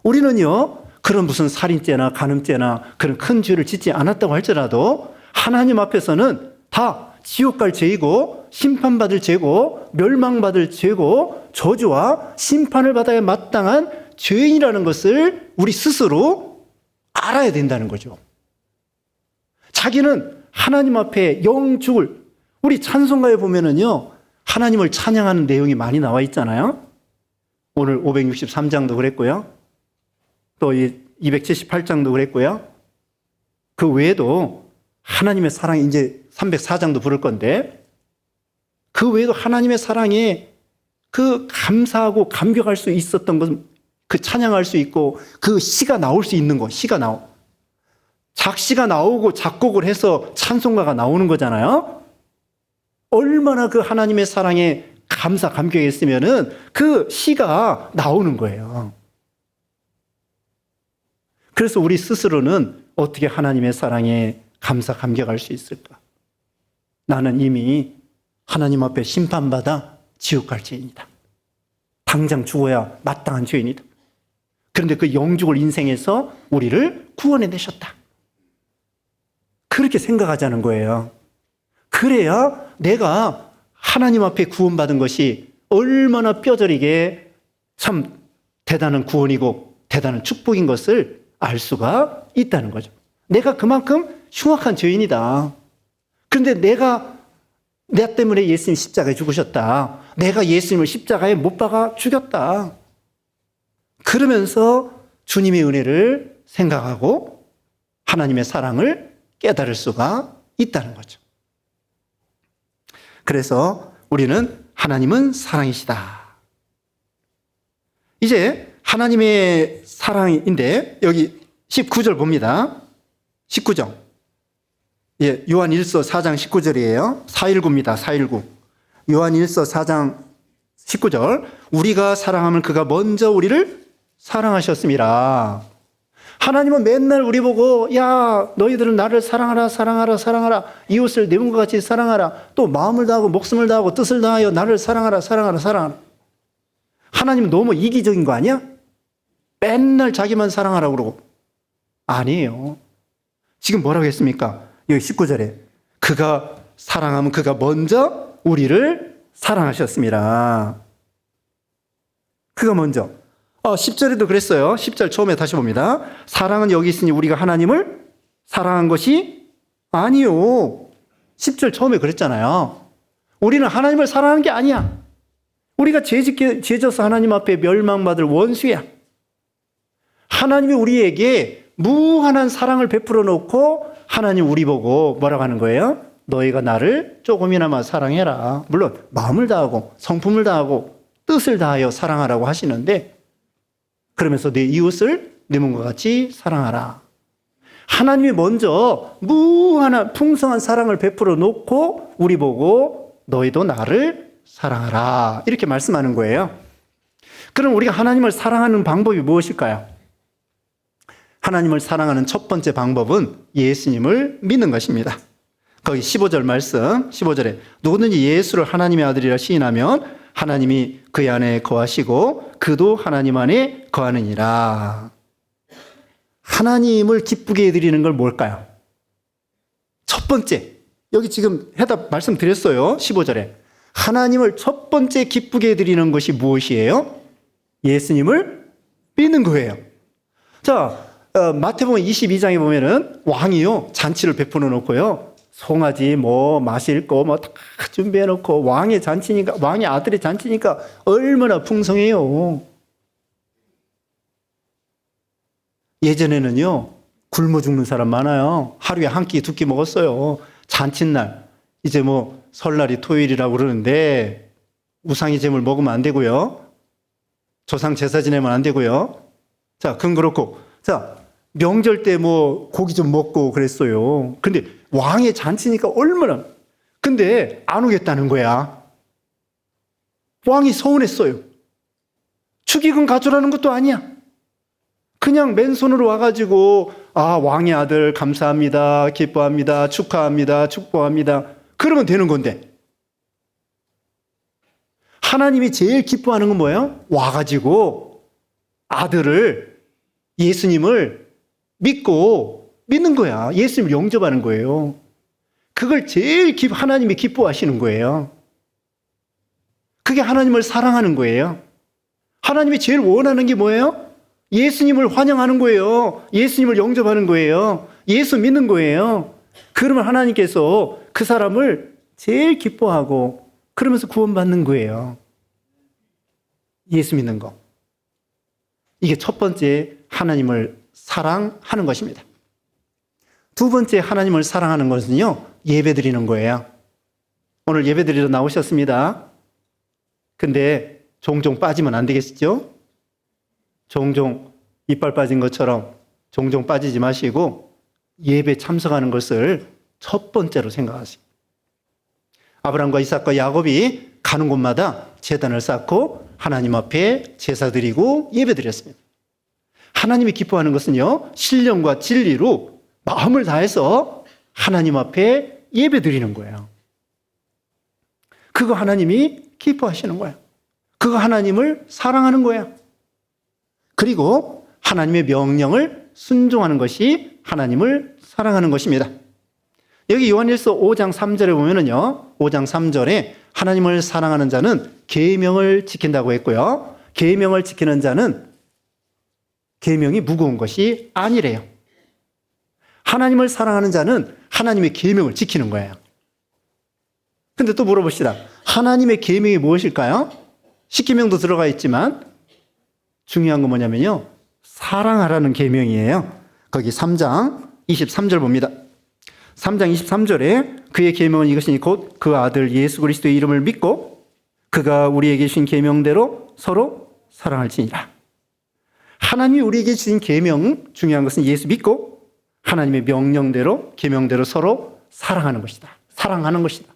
우리는요, 그런 무슨 살인죄나 간음죄나 그런 큰 죄를 짓지 않았다고 할지라도 하나님 앞에서는 다 지옥 갈 죄이고 심판받을 죄고 멸망받을 죄고 저주와 심판을 받아야 마땅한 죄인이라는 것을 우리 스스로 알아야 된다는 거죠. 자기는 하나님 앞에 영죽을, 우리 찬송가에 보면은요, 하나님을 찬양하는 내용이 많이 나와 있잖아요. 오늘 563장도 그랬고요. 또 278장도 그랬고요. 그 외에도 하나님의 사랑, 이제 304장도 부를 건데, 그 외에도 하나님의 사랑에 그 감사하고 감격할 수 있었던 것은 그 찬양할 수 있고 그 시가 나올 수 있는 거, 작시가 나오고 작곡을 해서 찬송가가 나오는 거잖아요. 얼마나 그 하나님의 사랑에 감격했으면은 그 시가 나오는 거예요. 그래서 우리 스스로는 어떻게 하나님의 사랑에 감격할 수 있을까? 나는 이미 하나님 앞에 심판받아 지옥 갈 죄인이다. 당장 죽어야 마땅한 죄인이다. 그런데 그 영죽을 인생에서 우리를 구원해 내셨다. 그렇게 생각하자는 거예요. 그래야 내가 하나님 앞에 구원받은 것이 얼마나 뼈저리게 참 대단한 구원이고 대단한 축복인 것을 알 수가 있다는 거죠. 내가 그만큼 흉악한 죄인이다. 그런데 내 때문에 예수님 십자가에 죽으셨다. 내가 예수님을 십자가에 못 박아 죽였다. 그러면서 주님의 은혜를 생각하고 하나님의 사랑을 깨달을 수가 있다는 거죠. 그래서 우리는 하나님은 사랑이시다. 이제 하나님의 사랑인데 여기 19절 봅니다. 19절. 요한 1서 4장 19절이에요. 419입니다. 419. 요한 1서 4장 19절. 우리가 사랑하면 그가 먼저 우리를 사랑하셨습니다. 하나님은 맨날 우리 보고 야 너희들은 나를 사랑하라 사랑하라 사랑하라 이웃을 내 몸과 같이 사랑하라 또 마음을 다하고 목숨을 다하고 뜻을 다하여 나를 사랑하라 사랑하라 사랑하라. 하나님은 너무 이기적인 거 아니야? 맨날 자기만 사랑하라고 그러고. 아니에요. 지금 뭐라고 했습니까? 여기 19절에 그가 사랑하면 그가 먼저 우리를 사랑하셨습니다. 그가 먼저. 10절에도 그랬어요. 10절 처음에 다시 봅니다. 사랑은 여기 있으니 우리가 하나님을 사랑한 것이 아니요. 10절 처음에 그랬잖아요. 우리는 하나님을 사랑하는 게 아니야. 우리가 죄져서 하나님 앞에 멸망받을 원수야. 하나님이 우리에게 무한한 사랑을 베풀어 놓고 하나님 우리 보고 뭐라고 하는 거예요? 너희가 나를 조금이나마 사랑해라. 물론 마음을 다하고 성품을 다하고 뜻을 다하여 사랑하라고 하시는데 그러면서 내 이웃을 내 몸과 같이 사랑하라. 하나님이 먼저 무한한 풍성한 사랑을 베풀어 놓고 우리 보고 너희도 나를 사랑하라. 이렇게 말씀하는 거예요. 그럼 우리가 하나님을 사랑하는 방법이 무엇일까요? 하나님을 사랑하는 첫 번째 방법은 예수님을 믿는 것입니다. 거기 15절 말씀, 15절에 누구든지 예수를 하나님의 아들이라 시인하면 하나님이 그의 안에 거하시고 그도 하나님 안에 거하느니라. 하나님을 기쁘게 해드리는 걸 뭘까요? 첫 번째, 여기 지금 해답 말씀드렸어요. 15절에. 하나님을 첫 번째 기쁘게 해드리는 것이 무엇이에요? 예수님을 믿는 거예요. 자, 마태복음 22장에 보면은 왕이요, 잔치를 베풀어 놓고요. 송아지 마실 거 다 준비해 놓고 왕의 잔치니까, 왕의 아들의 잔치니까 얼마나 풍성해요. 예전에는요, 굶어 죽는 사람 많아요. 하루에 한 끼, 두 끼 먹었어요. 잔칫날, 이제 설날이 토요일이라고 그러는데 우상의 제물 먹으면 안 되고요. 조상 제사 지내면 안 되고요. 자, 그건 그렇고. 자, 명절 때 고기 좀 먹고 그랬어요. 근데 왕의 잔치니까 얼마나. 근데 안 오겠다는 거야. 왕이 서운했어요. 축의금 가져라는 것도 아니야. 그냥 맨손으로 와가지고 왕의 아들 감사합니다. 기뻐합니다. 축하합니다. 축복합니다. 그러면 되는 건데. 하나님이 제일 기뻐하는 건 뭐예요? 와가지고 아들을, 예수님을 믿는 거야. 예수님을 영접하는 거예요. 그걸 제일 하나님이 기뻐하시는 거예요. 그게 하나님을 사랑하는 거예요. 하나님이 제일 원하는 게 뭐예요? 예수님을 환영하는 거예요. 예수님을 영접하는 거예요. 예수 믿는 거예요. 그러면 하나님께서 그 사람을 제일 기뻐하고 그러면서 구원받는 거예요. 예수 믿는 거. 이게 첫 번째 하나님을 사랑하는 것입니다. 두 번째 하나님을 사랑하는 것은요, 예배 드리는 거예요. 오늘 예배 드리러 나오셨습니다. 근데 종종 빠지면 안 되겠죠? 종종 이빨 빠진 것처럼 종종 빠지지 마시고 예배 참석하는 것을 첫 번째로 생각하세요. 아브라함과 이삭과 야곱이 가는 곳마다 제단을 쌓고 하나님 앞에 제사 드리고 예배 드렸습니다. 하나님이 기뻐하는 것은요, 신령과 진리로 마음을 다해서 하나님 앞에 예배 드리는 거예요. 그거 하나님이 기뻐하시는 거예요. 그거 하나님을 사랑하는 거예요. 그리고 하나님의 명령을 순종하는 것이 하나님을 사랑하는 것입니다. 여기 요한일서 5장 3절에 보면은요, 5장 3절에 하나님을 사랑하는 자는 계명을 지킨다고 했고요. 계명을 지키는 자는 계명이 무거운 것이 아니래요. 하나님을 사랑하는 자는 하나님의 계명을 지키는 거예요. 근데 또 물어봅시다. 하나님의 계명이 무엇일까요? 십계명도 들어가 있지만 중요한 건 뭐냐면요, 사랑하라는 계명이에요. 거기 3장 23절 봅니다. 3장 23절에 그의 계명은 이것이니 곧 그 아들 예수 그리스도의 이름을 믿고 그가 우리에게 주신 계명대로 서로 사랑할지니라. 하나님이 우리에게 주신 계명, 중요한 것은 예수 믿고 하나님의 명령대로, 계명대로 서로 사랑하는 것이다. 사랑하는 것이다.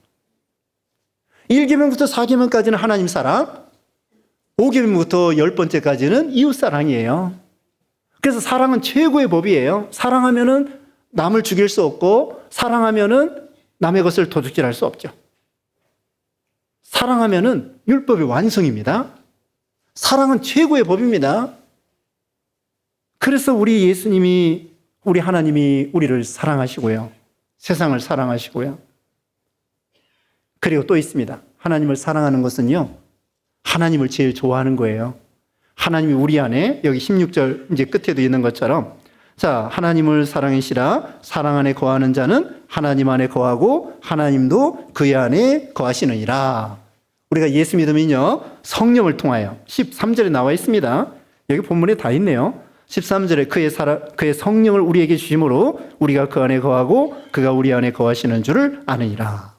1계명부터 4계명까지는 하나님 사랑, 5계명부터 10번째까지는 이웃 사랑이에요. 그래서 사랑은 최고의 법이에요. 사랑하면은 남을 죽일 수 없고, 사랑하면은 남의 것을 도둑질할 수 없죠. 사랑하면은 율법의 완성입니다. 사랑은 최고의 법입니다. 그래서 우리 예수님이, 우리 하나님이 우리를 사랑하시고요. 세상을 사랑하시고요. 그리고 또 있습니다. 하나님을 사랑하는 것은요, 하나님을 제일 좋아하는 거예요. 하나님이 우리 안에, 여기 16절 이제 끝에도 있는 것처럼, 자, 하나님을 사랑하시라. 사랑 안에 거하는 자는 하나님 안에 거하고 하나님도 그의 안에 거하시느니라. 우리가 예수 믿으면요, 성령을 통하여 13절에 나와 있습니다. 여기 본문에 다 있네요. 13절에 그의 성령을 우리에게 주심으로 우리가 그 안에 거하고 그가 우리 안에 거하시는 줄을 아느니라.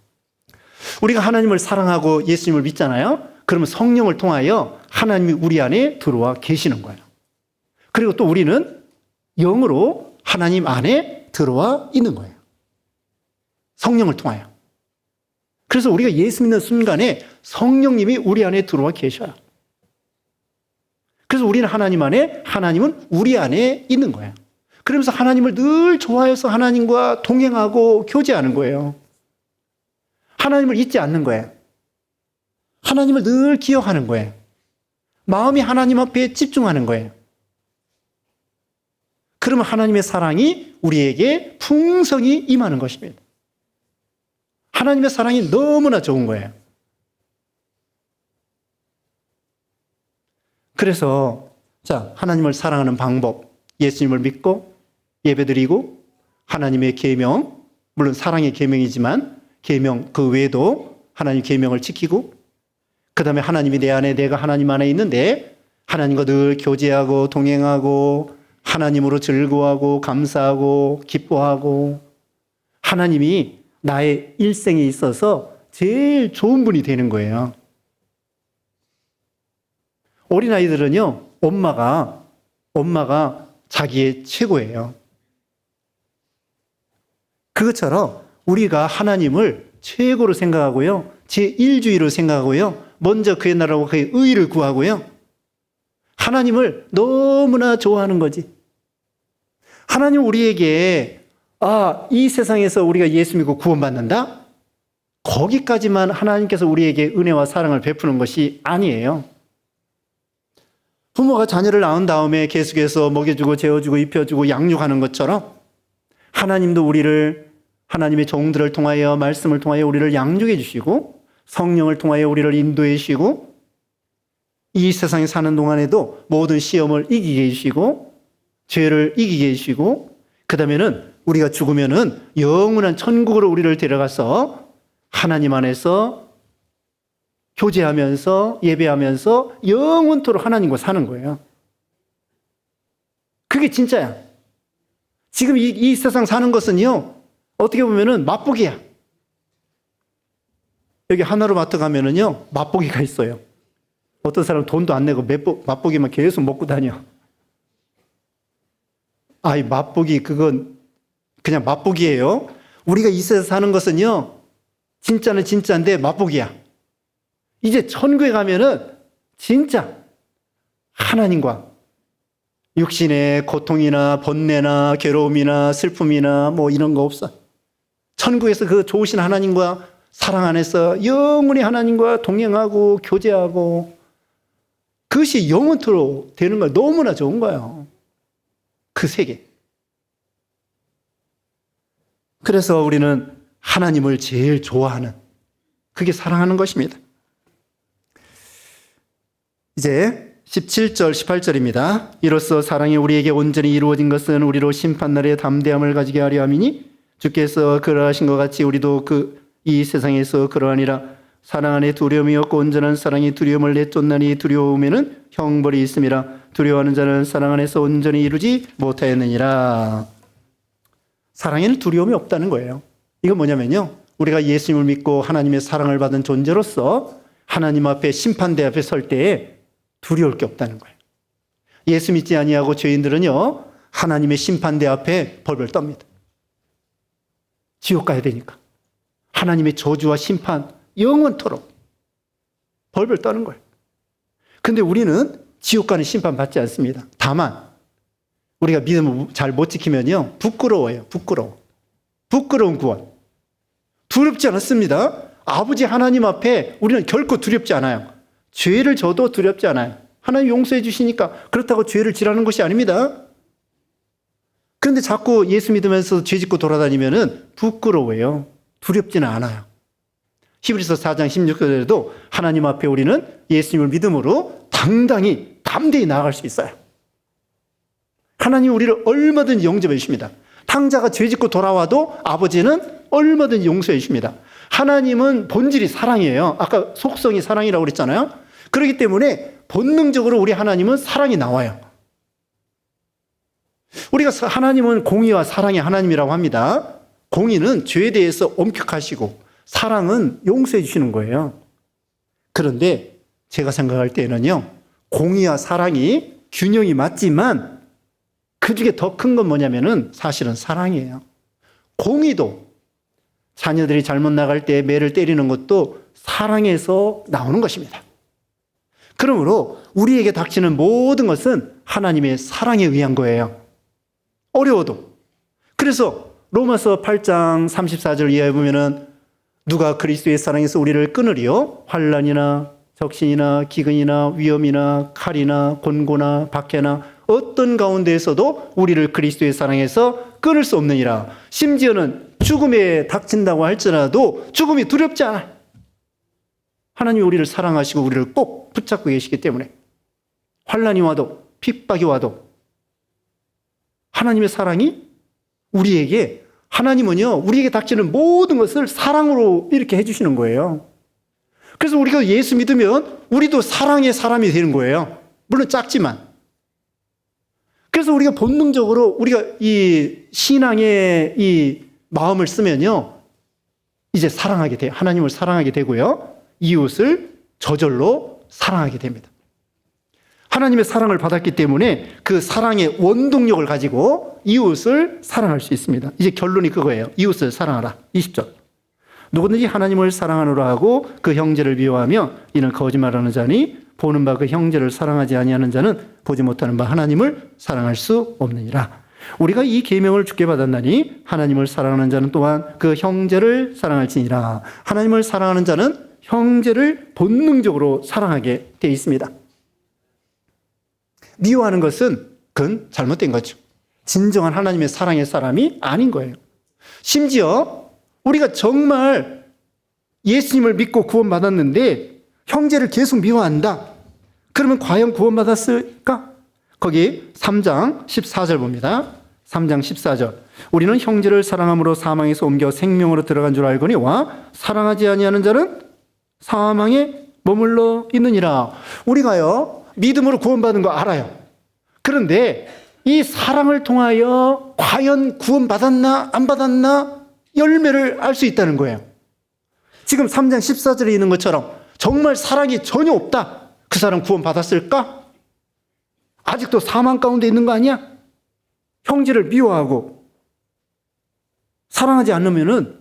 우리가 하나님을 사랑하고 예수님을 믿잖아요. 그러면 성령을 통하여 하나님이 우리 안에 들어와 계시는 거예요. 그리고 또 우리는 영으로 하나님 안에 들어와 있는 거예요. 성령을 통하여. 그래서 우리가 예수 믿는 순간에 성령님이 우리 안에 들어와 계셔요. 그래서 우리는 하나님 안에, 하나님은 우리 안에 있는 거예요. 그러면서 하나님을 늘 좋아해서 하나님과 동행하고 교제하는 거예요. 하나님을 잊지 않는 거예요. 하나님을 늘 기억하는 거예요. 마음이 하나님 앞에 집중하는 거예요. 그러면 하나님의 사랑이 우리에게 풍성히 임하는 것입니다. 하나님의 사랑이 너무나 좋은 거예요. 그래서 자, 하나님을 사랑하는 방법, 예수님을 믿고 예배드리고 하나님의 계명, 물론 사랑의 계명이지만 계명 그 외에도 하나님 계명을 지키고, 그 다음에 하나님이 내 안에, 내가 하나님 안에 있는데 하나님과 늘 교제하고 동행하고 하나님으로 즐거워하고 감사하고 기뻐하고, 하나님이 나의 일생에 있어서 제일 좋은 분이 되는 거예요. 어린아이들은요, 엄마가 자기의 최고예요. 그것처럼 우리가 하나님을 최고로 생각하고요, 제1주의로 생각하고요, 먼저 그의 나라와 그의 의를 구하고요, 하나님을 너무나 좋아하는 거지. 하나님 우리에게 이 세상에서 우리가 예수 믿고 구원받는다? 거기까지만 하나님께서 우리에게 은혜와 사랑을 베푸는 것이 아니에요. 부모가 자녀를 낳은 다음에 계속해서 먹여주고 재워주고 입혀주고 양육하는 것처럼 하나님도 우리를, 하나님의 종들을 통하여, 말씀을 통하여 우리를 양육해 주시고 성령을 통하여 우리를 인도해 주시고, 이 세상에 사는 동안에도 모든 시험을 이기게 해주시고 죄를 이기게 해주시고, 그 다음에는 우리가 죽으면은 영원한 천국으로 우리를 데려가서 하나님 안에서 교제하면서 예배하면서 영원토록 하나님과 사는 거예요. 그게 진짜야. 지금 이 세상 사는 것은요, 어떻게 보면은 맛보기야. 여기 하나로마트 가면은요, 맛보기가 있어요. 어떤 사람은 돈도 안 내고 맛보기만 계속 먹고 다녀. 이 맛보기, 그건 그냥 맛보기예요. 우리가 이 세상에 사는 것은요, 진짜는 진짜인데 맛보기야. 이제 천국에 가면은 진짜 하나님과 육신의 고통이나 번뇌나 괴로움이나 슬픔이나 뭐 이런 거 없어. 천국에서 그 좋으신 하나님과 사랑 안에서 영원히 하나님과 동행하고 교제하고, 그것이 영원토록 되는 거 너무나 좋은 거예요. 그 세계. 그래서 우리는 하나님을 제일 좋아하는, 그게 사랑하는 것입니다. 이제 17절, 18절입니다. 이로써 사랑이 우리에게 온전히 이루어진 것은 우리로 심판날에 담대함을 가지게 하려 함이니, 주께서 그러하신 것 같이 우리도 이 세상에서 그러하니라. 사랑 안에 두려움이 없고 온전한 사랑이 두려움을 내쫓나니, 두려움에는 형벌이 있음이라. 두려워하는 자는 사랑 안에서 온전히 이루지 못하였느니라. 사랑에는 두려움이 없다는 거예요. 이건 뭐냐면요, 우리가 예수님을 믿고 하나님의 사랑을 받은 존재로서 하나님 앞에, 심판대 앞에 설 때에 두려울 게 없다는 거예요. 예수 믿지 아니하고 죄인들은요, 하나님의 심판대 앞에 벌벌 떱니다. 지옥 가야 되니까. 하나님의 저주와 심판 영원토록 벌벌 떠는 거예요. 근데 우리는 지옥 가는 심판 받지 않습니다. 다만 우리가 믿음을 잘 못 지키면요, 부끄러워요. 부끄러운 구원. 두렵지 않습니다. 아버지 하나님 앞에 우리는 결코 두렵지 않아요. 죄를 져도 두렵지 않아요. 하나님 용서해 주시니까 그렇다고 죄를 지라는 것이 아닙니다. 그런데 자꾸 예수 믿으면서 죄 짓고 돌아다니면은 부끄러워요. 두렵지는 않아요. 히브리서 4장 16절에도 하나님 앞에 우리는 예수님을 믿음으로 당당히 담대히 나아갈 수 있어요. 하나님 우리를 얼마든지 용서해 주십니다. 탕자가 죄 짓고 돌아와도 아버지는 얼마든지 용서해 주십니다. 하나님은 본질이 사랑이에요. 아까 속성이 사랑이라고 그랬잖아요. 그렇기 때문에 본능적으로 우리 하나님은 사랑이 나와요. 우리가 하나님은 공의와 사랑의 하나님이라고 합니다. 공의는 죄에 대해서 엄격하시고 사랑은 용서해 주시는 거예요. 그런데 제가 생각할 때는요, 공의와 사랑이 균형이 맞지만 그 중에 더 큰 건 뭐냐면은 사실은 사랑이에요. 공의도 자녀들이 잘못 나갈 때 매를 때리는 것도 사랑에서 나오는 것입니다. 그러므로 우리에게 닥치는 모든 것은 하나님의 사랑에 의한 거예요. 어려워도. 그래서 로마서 8장 34절 이하에 보면은 누가 그리스도의 사랑에서 우리를 끊으리요? 환난이나 적신이나 기근이나 위험이나 칼이나 곤고나 박해나 어떤 가운데에서도 우리를 그리스도의 사랑에서 끊을 수 없느니라. 심지어는 죽음에 닥친다고 할지라도 죽음이 두렵지 않아. 하나님이 우리를 사랑하시고 우리를 꼭 붙잡고 계시기 때문에 환난이 와도 핍박이 와도 하나님의 사랑이 우리에게, 하나님은요 우리에게 닥치는 모든 것을 사랑으로 이렇게 해주시는 거예요. 그래서 우리가 예수 믿으면 우리도 사랑의 사람이 되는 거예요. 물론 작지만. 그래서 우리가 본능적으로 우리가 이 신앙의 이 마음을 쓰면요 이제 사랑하게 돼요. 하나님을 사랑하게 되고요, 이웃을 저절로 사랑하게 됩니다. 하나님의 사랑을 받았기 때문에 그 사랑의 원동력을 가지고 이웃을 사랑할 수 있습니다. 이제 결론이 그거예요. 이웃을 사랑하라. 20절. 누구든지 하나님을 사랑하노라 하고 그 형제를 미워하며 이는 거짓말하는 자니 보는 바 그 형제를 사랑하지 아니하는 자는 보지 못하는 바 하나님을 사랑할 수 없느니라. 우리가 이 계명을 주께 받았나니 하나님을 사랑하는 자는 또한 그 형제를 사랑할지니라. 하나님을 사랑하는 자는 형제를 본능적으로 사랑하게 되어 있습니다. 미워하는 것은 그건 잘못된 거죠. 진정한 하나님의 사랑의 사람이 아닌 거예요. 심지어 우리가 정말 예수님을 믿고 구원받았는데 형제를 계속 미워한다. 그러면 과연 구원받았을까? 거기 3장 14절 봅니다. 3장 14절. 우리는 형제를 사랑함으로 사망에서 옮겨 생명으로 들어간 줄 알거니와 사랑하지 아니하는 자는 사망에 머물러 있느니라. 우리가요 믿음으로 구원받은 거 알아요. 그런데 이 사랑을 통하여 과연 구원받았나 안 받았나 열매를 알 수 있다는 거예요. 지금 3장 14절에 있는 것처럼 정말 사랑이 전혀 없다. 그 사람 구원받았을까? 아직도 사망 가운데 있는 거 아니야? 형제를 미워하고 사랑하지 않으면은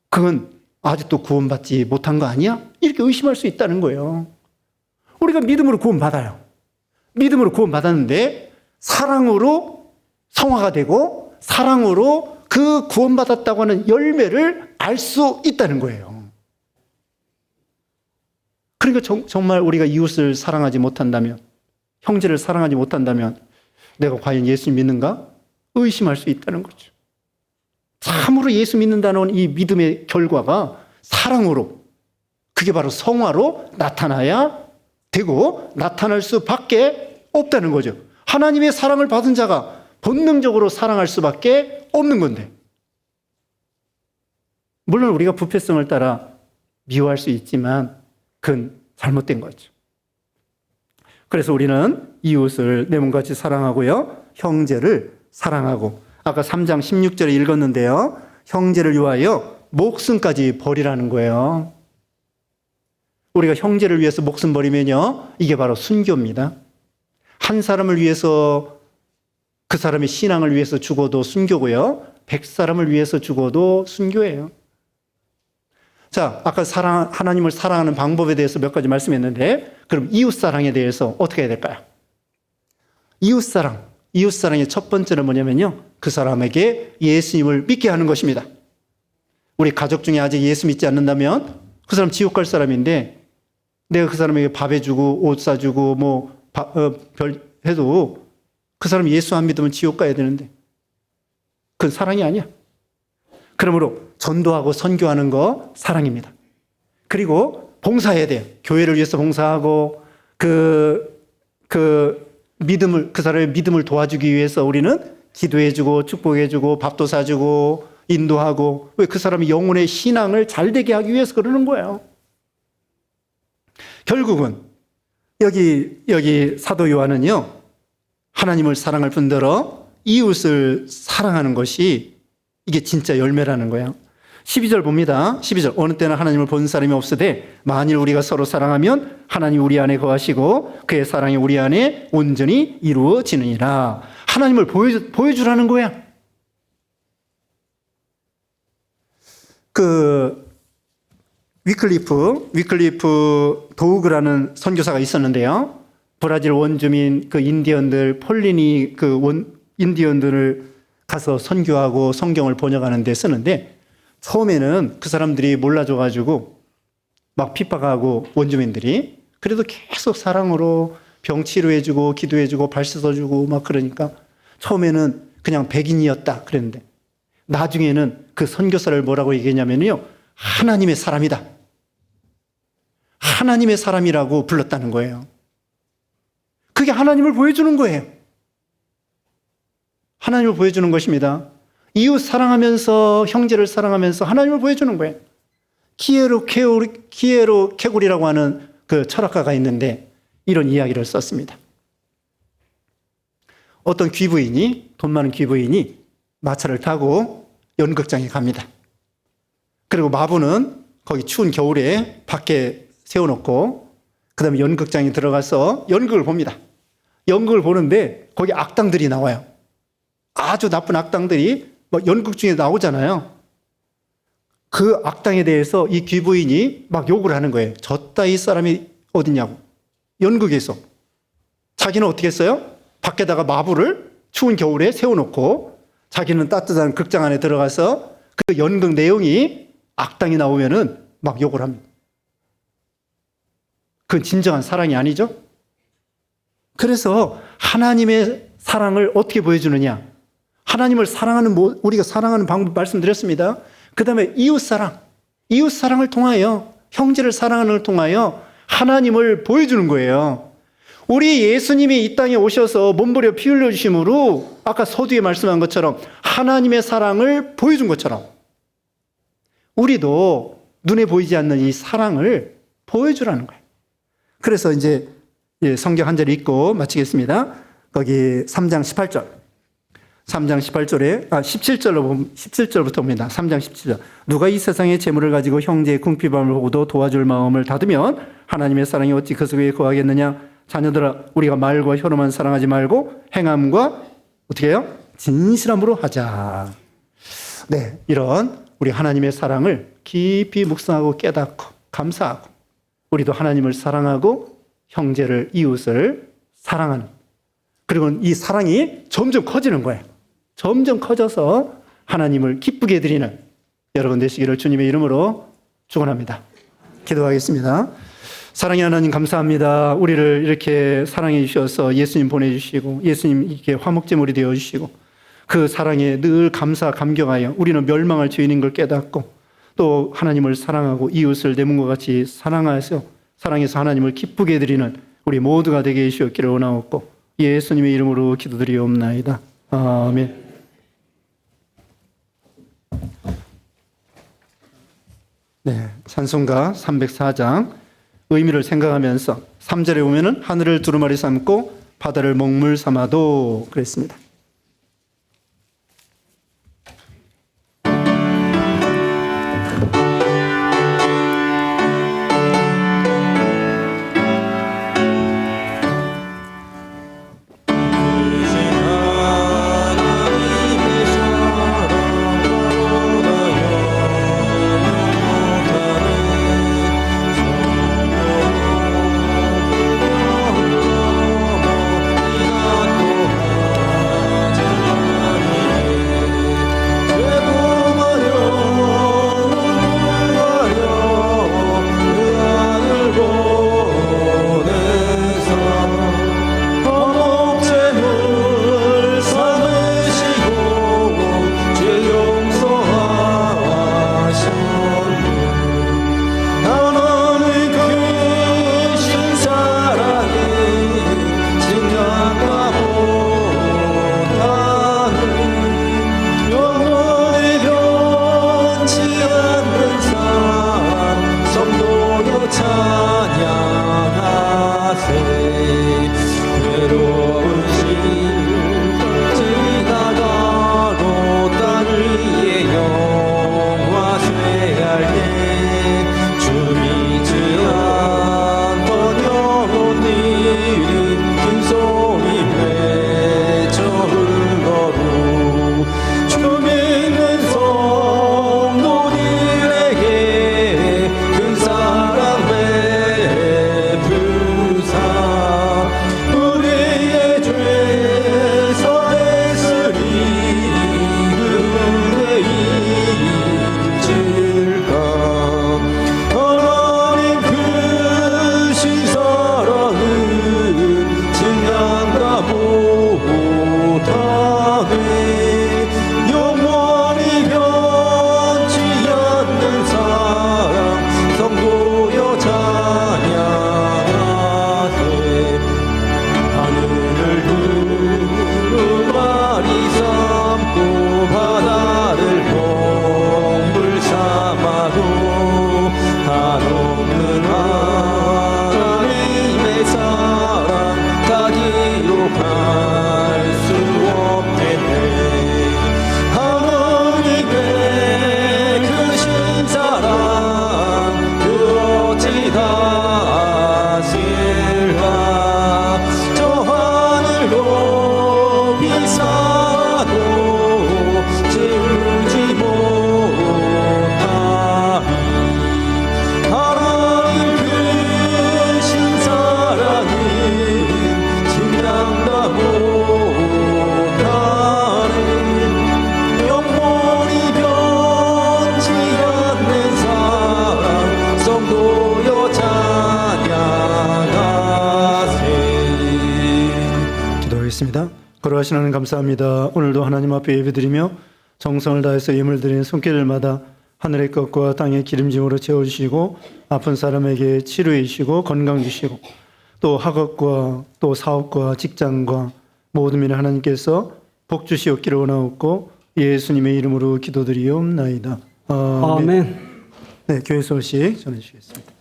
그건 아직도 구원받지 못한 거 아니야? 이렇게 의심할 수 있다는 거예요. 우리가 믿음으로 구원받아요. 믿음으로 구원받았는데 사랑으로 성화가 되고 사랑으로 그 구원받았다고 하는 열매를 알 수 있다는 거예요. 그러니까 정말 우리가 이웃을 사랑하지 못한다면, 형제를 사랑하지 못한다면 내가 과연 예수 믿는가? 의심할 수 있다는 거죠. 참으로 예수 믿는다는 이 믿음의 결과가 사랑으로, 그게 바로 성화로 나타나야 되고 나타날 수밖에 없다는 거죠. 하나님의 사랑을 받은 자가 본능적으로 사랑할 수밖에 없는 건데, 물론 우리가 부패성을 따라 미워할 수 있지만 그건 잘못된 거죠. 그래서 우리는 이웃을 내 몸같이 사랑하고요, 형제를 사랑하고, 아까 3장 16절에 읽었는데요, 형제를 위하여 목숨까지 버리라는 거예요. 우리가 형제를 위해서 목숨 버리면요, 이게 바로 순교입니다. 한 사람을 위해서, 그 사람의 신앙을 위해서 죽어도 순교고요, 100사람을 위해서 죽어도 순교예요. 자, 아까 하나님을 사랑하는 방법에 대해서 몇 가지 말씀했는데, 그럼 이웃사랑에 대해서 어떻게 해야 될까요? 이웃사랑 이웃사랑의 첫 번째는 뭐냐면요, 그 사람에게 예수님을 믿게 하는 것입니다. 우리 가족 중에 아직 예수 믿지 않는다면 그 사람 지옥 갈 사람인데 내가 그 사람에게 밥 해주고 옷 사주고 해도 그 사람이 예수 안 믿으면 지옥 가야 되는데 그건 사랑이 아니야. 그러므로 전도하고 선교하는 거 사랑입니다. 그리고 봉사해야 돼요. 교회를 위해서 봉사하고 그 사람의 믿음을 도와주기 위해서 우리는 기도해주고 축복해주고 밥도 사주고 인도하고, 왜 그 사람이 영혼의 신앙을 잘 되게 하기 위해서 그러는 거예요. 결국은 여기 사도 요한은요, 하나님을 사랑할 뿐더러 이웃을 사랑하는 것이 이게 진짜 열매라는 거예요. 12절 봅니다. 12절. 어느 때는 하나님을 본 사람이 없으되 만일 우리가 서로 사랑하면 하나님 우리 안에 거하시고 그의 사랑이 우리 안에 온전히 이루어지느니라. 하나님을 보여주라는 거야. 위클리프 도우그라는 선교사가 있었는데요. 브라질 원주민 인디언들, 폴리니 인디언들을 가서 선교하고 성경을 번역하는 데 쓰는데, 처음에는 그 사람들이 몰라줘가지고 막 핍박하고 원주민들이, 그래도 계속 사랑으로 병 치료해주고 기도해주고 발 씻어주고 막 그러니까 처음에는 그냥 백인이었다 그랬는데, 나중에는 그 선교사를 뭐라고 얘기했냐면요, 하나님의 사람이다. 하나님의 사람이라고 불렀다는 거예요. 그게 하나님을 보여주는 거예요. 하나님을 보여주는 것입니다. 이웃 사랑하면서, 형제를 사랑하면서 하나님을 보여주는 거예요. 키에로 케굴이라고 하는 그 철학가가 있는데 이런 이야기를 썼습니다. 어떤 귀부인이, 돈 많은 귀부인이 마차를 타고 연극장에 갑니다. 그리고 마부는 거기 추운 겨울에 밖에 세워놓고 그 다음에 연극장에 들어가서 연극을 봅니다. 연극을 보는데 거기 악당들이 나와요. 아주 나쁜 악당들이 막 연극 중에 나오잖아요. 그 악당에 대해서 이 귀부인이 막 욕을 하는 거예요. 저 따위 사람이 어디냐고. 연극에서. 자기는 어떻게 했어요? 밖에다가 마부를 추운 겨울에 세워놓고 자기는 따뜻한 극장 안에 들어가서 그 연극 내용이 악당이 나오면은 막 욕을 합니다. 그건 진정한 사랑이 아니죠? 그래서 하나님의 사랑을 어떻게 보여주느냐? 하나님을 사랑하는, 우리가 사랑하는 방법 말씀드렸습니다. 그 다음에 이웃사랑을 통하여, 형제를 사랑하는 걸 통하여 하나님을 보여주는 거예요. 우리 예수님이 이 땅에 오셔서 몸부려 피 흘려주심으로 아까 서두에 말씀한 것처럼 하나님의 사랑을 보여준 것처럼 우리도 눈에 보이지 않는 이 사랑을 보여주라는 거예요. 그래서 이제 성경 한 절 읽고 마치겠습니다. 거기 3장 18절. 3장 18절에 17절부터 봅니다. 3장 17절. 누가 이 세상의 재물을 가지고 형제의 궁핍함을 보고도 도와줄 마음을 닫으면 하나님의 사랑이 어찌 그 속에 거하겠느냐? 자녀들아, 우리가 말과 혀로만 사랑하지 말고 행함과 어떻게 해요? 진실함으로 하자. 네, 이런 우리 하나님의 사랑을 깊이 묵상하고 깨닫고 감사하고 우리도 하나님을 사랑하고 형제를, 이웃을 사랑하는, 그리고 이 사랑이 점점 커지는 거예요. 점점 커져서 하나님을 기쁘게 해드리는 여러분 되시기를 주님의 이름으로 축원합니다. 기도하겠습니다. 사랑의 하나님 감사합니다. 우리를 이렇게 사랑해 주셔서 예수님 보내주시고 예수님 이렇게 화목제물이 되어주시고 그 사랑에 늘 감사감격하여 우리는 멸망할 죄인인 걸 깨닫고 또 하나님을 사랑하고 이웃을 내 몸과 같이 사랑해서 하나님을 기쁘게 해드리는 우리 모두가 되게 해주시옵기를 원하옵고 예수님의 이름으로 기도드리옵나이다. 아멘. 네, 찬송가 304장 의미를 생각하면서 3절에 보면은 하늘을 두루마리 삼고 바다를 먹물 삼아도 그랬습니다. 거룩하신 하나님 감사합니다. 오늘도 하나님 앞에 예배드리며 정성을 다해서 예물 드리는 손길들마다 하늘의 것과 땅의 기름짐으로 채워주시고 아픈 사람에게 치료해 주시고 건강 주시고 또 학업과 또 사업과 직장과 모든 일에 하나님께서 복 주시옵기를 원하옵고 예수님의 이름으로 기도드리옵나이다. 아멘. 네, 교회 소식 전해주시겠습니다.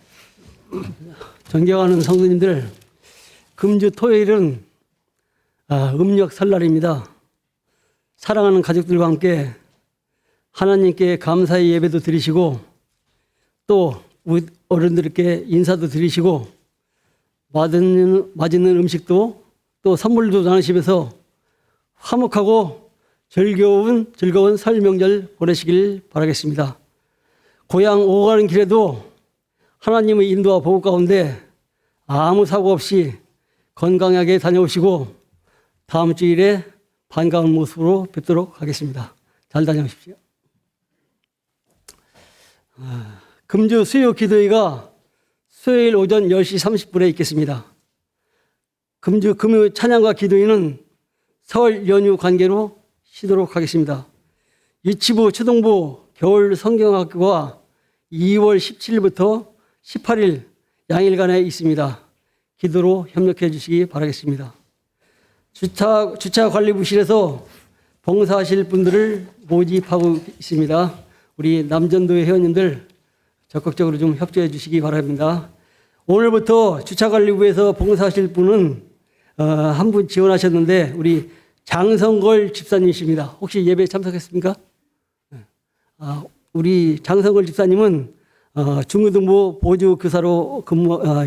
존경하는 성도님들, 금주 토요일은 음력 설날입니다. 사랑하는 가족들과 함께 하나님께 감사의 예배도 드리시고 또 어른들께 인사도 드리시고 맛있는 음식도 또 선물도 나누시면서 화목하고 즐거운 설 명절 보내시길 바라겠습니다. 고향 오고 가는 길에도 하나님의 인도와 보호 가운데 아무 사고 없이 건강하게 다녀오시고 다음 주일에 반가운 모습으로 뵙도록 하겠습니다. 잘 다녀오십시오. 금주 수요 기도회가 수요일 오전 10시 30분에 있겠습니다. 금주 금요 찬양과 기도회는 설 연휴 관계로 쉬도록 하겠습니다. 유치부 초등부 겨울 성경학교가 2월 17일부터 18일 양일간에 있습니다. 기도로 협력해 주시기 바라겠습니다. 주차 관리부실에서 봉사하실 분들을 모집하고 있습니다. 우리 남전도의 회원님들 적극적으로 좀 협조해 주시기 바랍니다. 오늘부터 주차관리부에서 봉사하실 분은 한 분 지원하셨는데 우리 장성걸 집사님이십니다. 혹시 예배에 참석했습니까? 우리 장성걸 집사님은 중고등부 보조교사로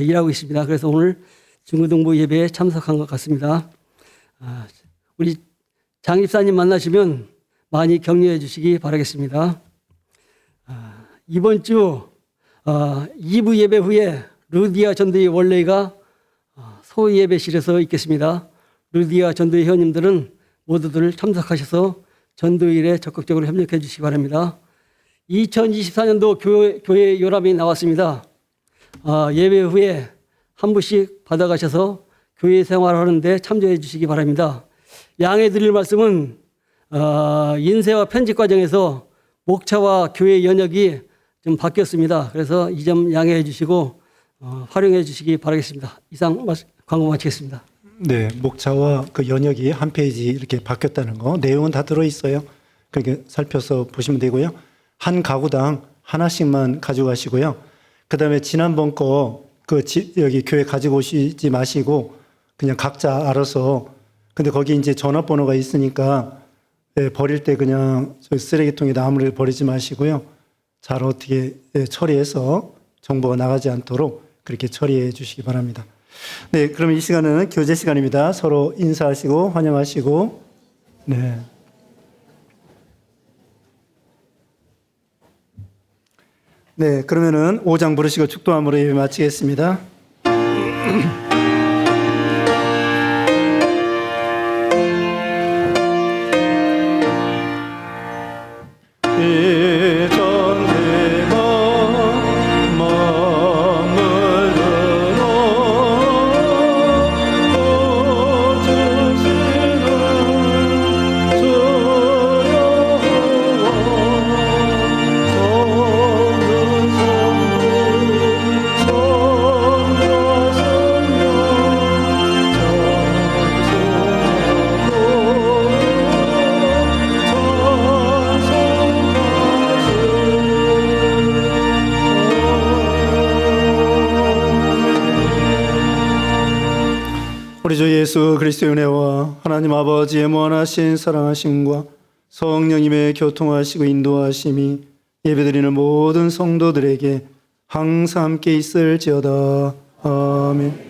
일하고 있습니다. 그래서 오늘 중고등부 예배에 참석한 것 같습니다. 우리 장 집사님 만나시면 많이 격려해 주시기 바라겠습니다. 이번 주 2부 예배 후에 루디아 전도회 원래가 소위 예배실에서 있겠습니다. 루디아 전도회 회원님들은 모두들 참석하셔서 전도일에 적극적으로 협력해 주시기 바랍니다. 2024년도 교회 요람이 나왔습니다. 예배 후에 한 부씩 받아가셔서 교회 생활하는데 참조해 주시기 바랍니다. 양해 드릴 말씀은 인쇄와 편집 과정에서 목차와 교회 연역이 좀 바뀌었습니다. 그래서 이 점 양해해 주시고 활용해 주시기 바라겠습니다. 이상 광고 마치겠습니다. 네, 목차와 그 연역이 한 페이지 이렇게 바뀌었다는 거 내용은 다 들어있어요. 그렇게 살펴서 보시면 되고요. 한 가구당 하나씩만 가져가시고요. 그다음에 지난번 거 여기 교회 가지고 오시지 마시고 그냥 각자 알아서 근데 거기 이제 전화번호가 있으니까 버릴 때 그냥 쓰레기통에다 아무래도 버리지 마시고요. 잘 어떻게 처리해서 정보가 나가지 않도록 그렇게 처리해 주시기 바랍니다. 네, 그럼 이 시간은 교제 시간입니다. 서로 인사하시고 환영하시고 네. 네, 그러면은 5장 부르시고 축도함으로 예배 마치겠습니다. 우리 주 예수 그리스도의 은혜와 하나님 아버지의 무한하신 사랑하심과 성령님의 교통하시고 인도하심이 예배드리는 모든 성도들에게 항상 함께 있을지어다. 아멘.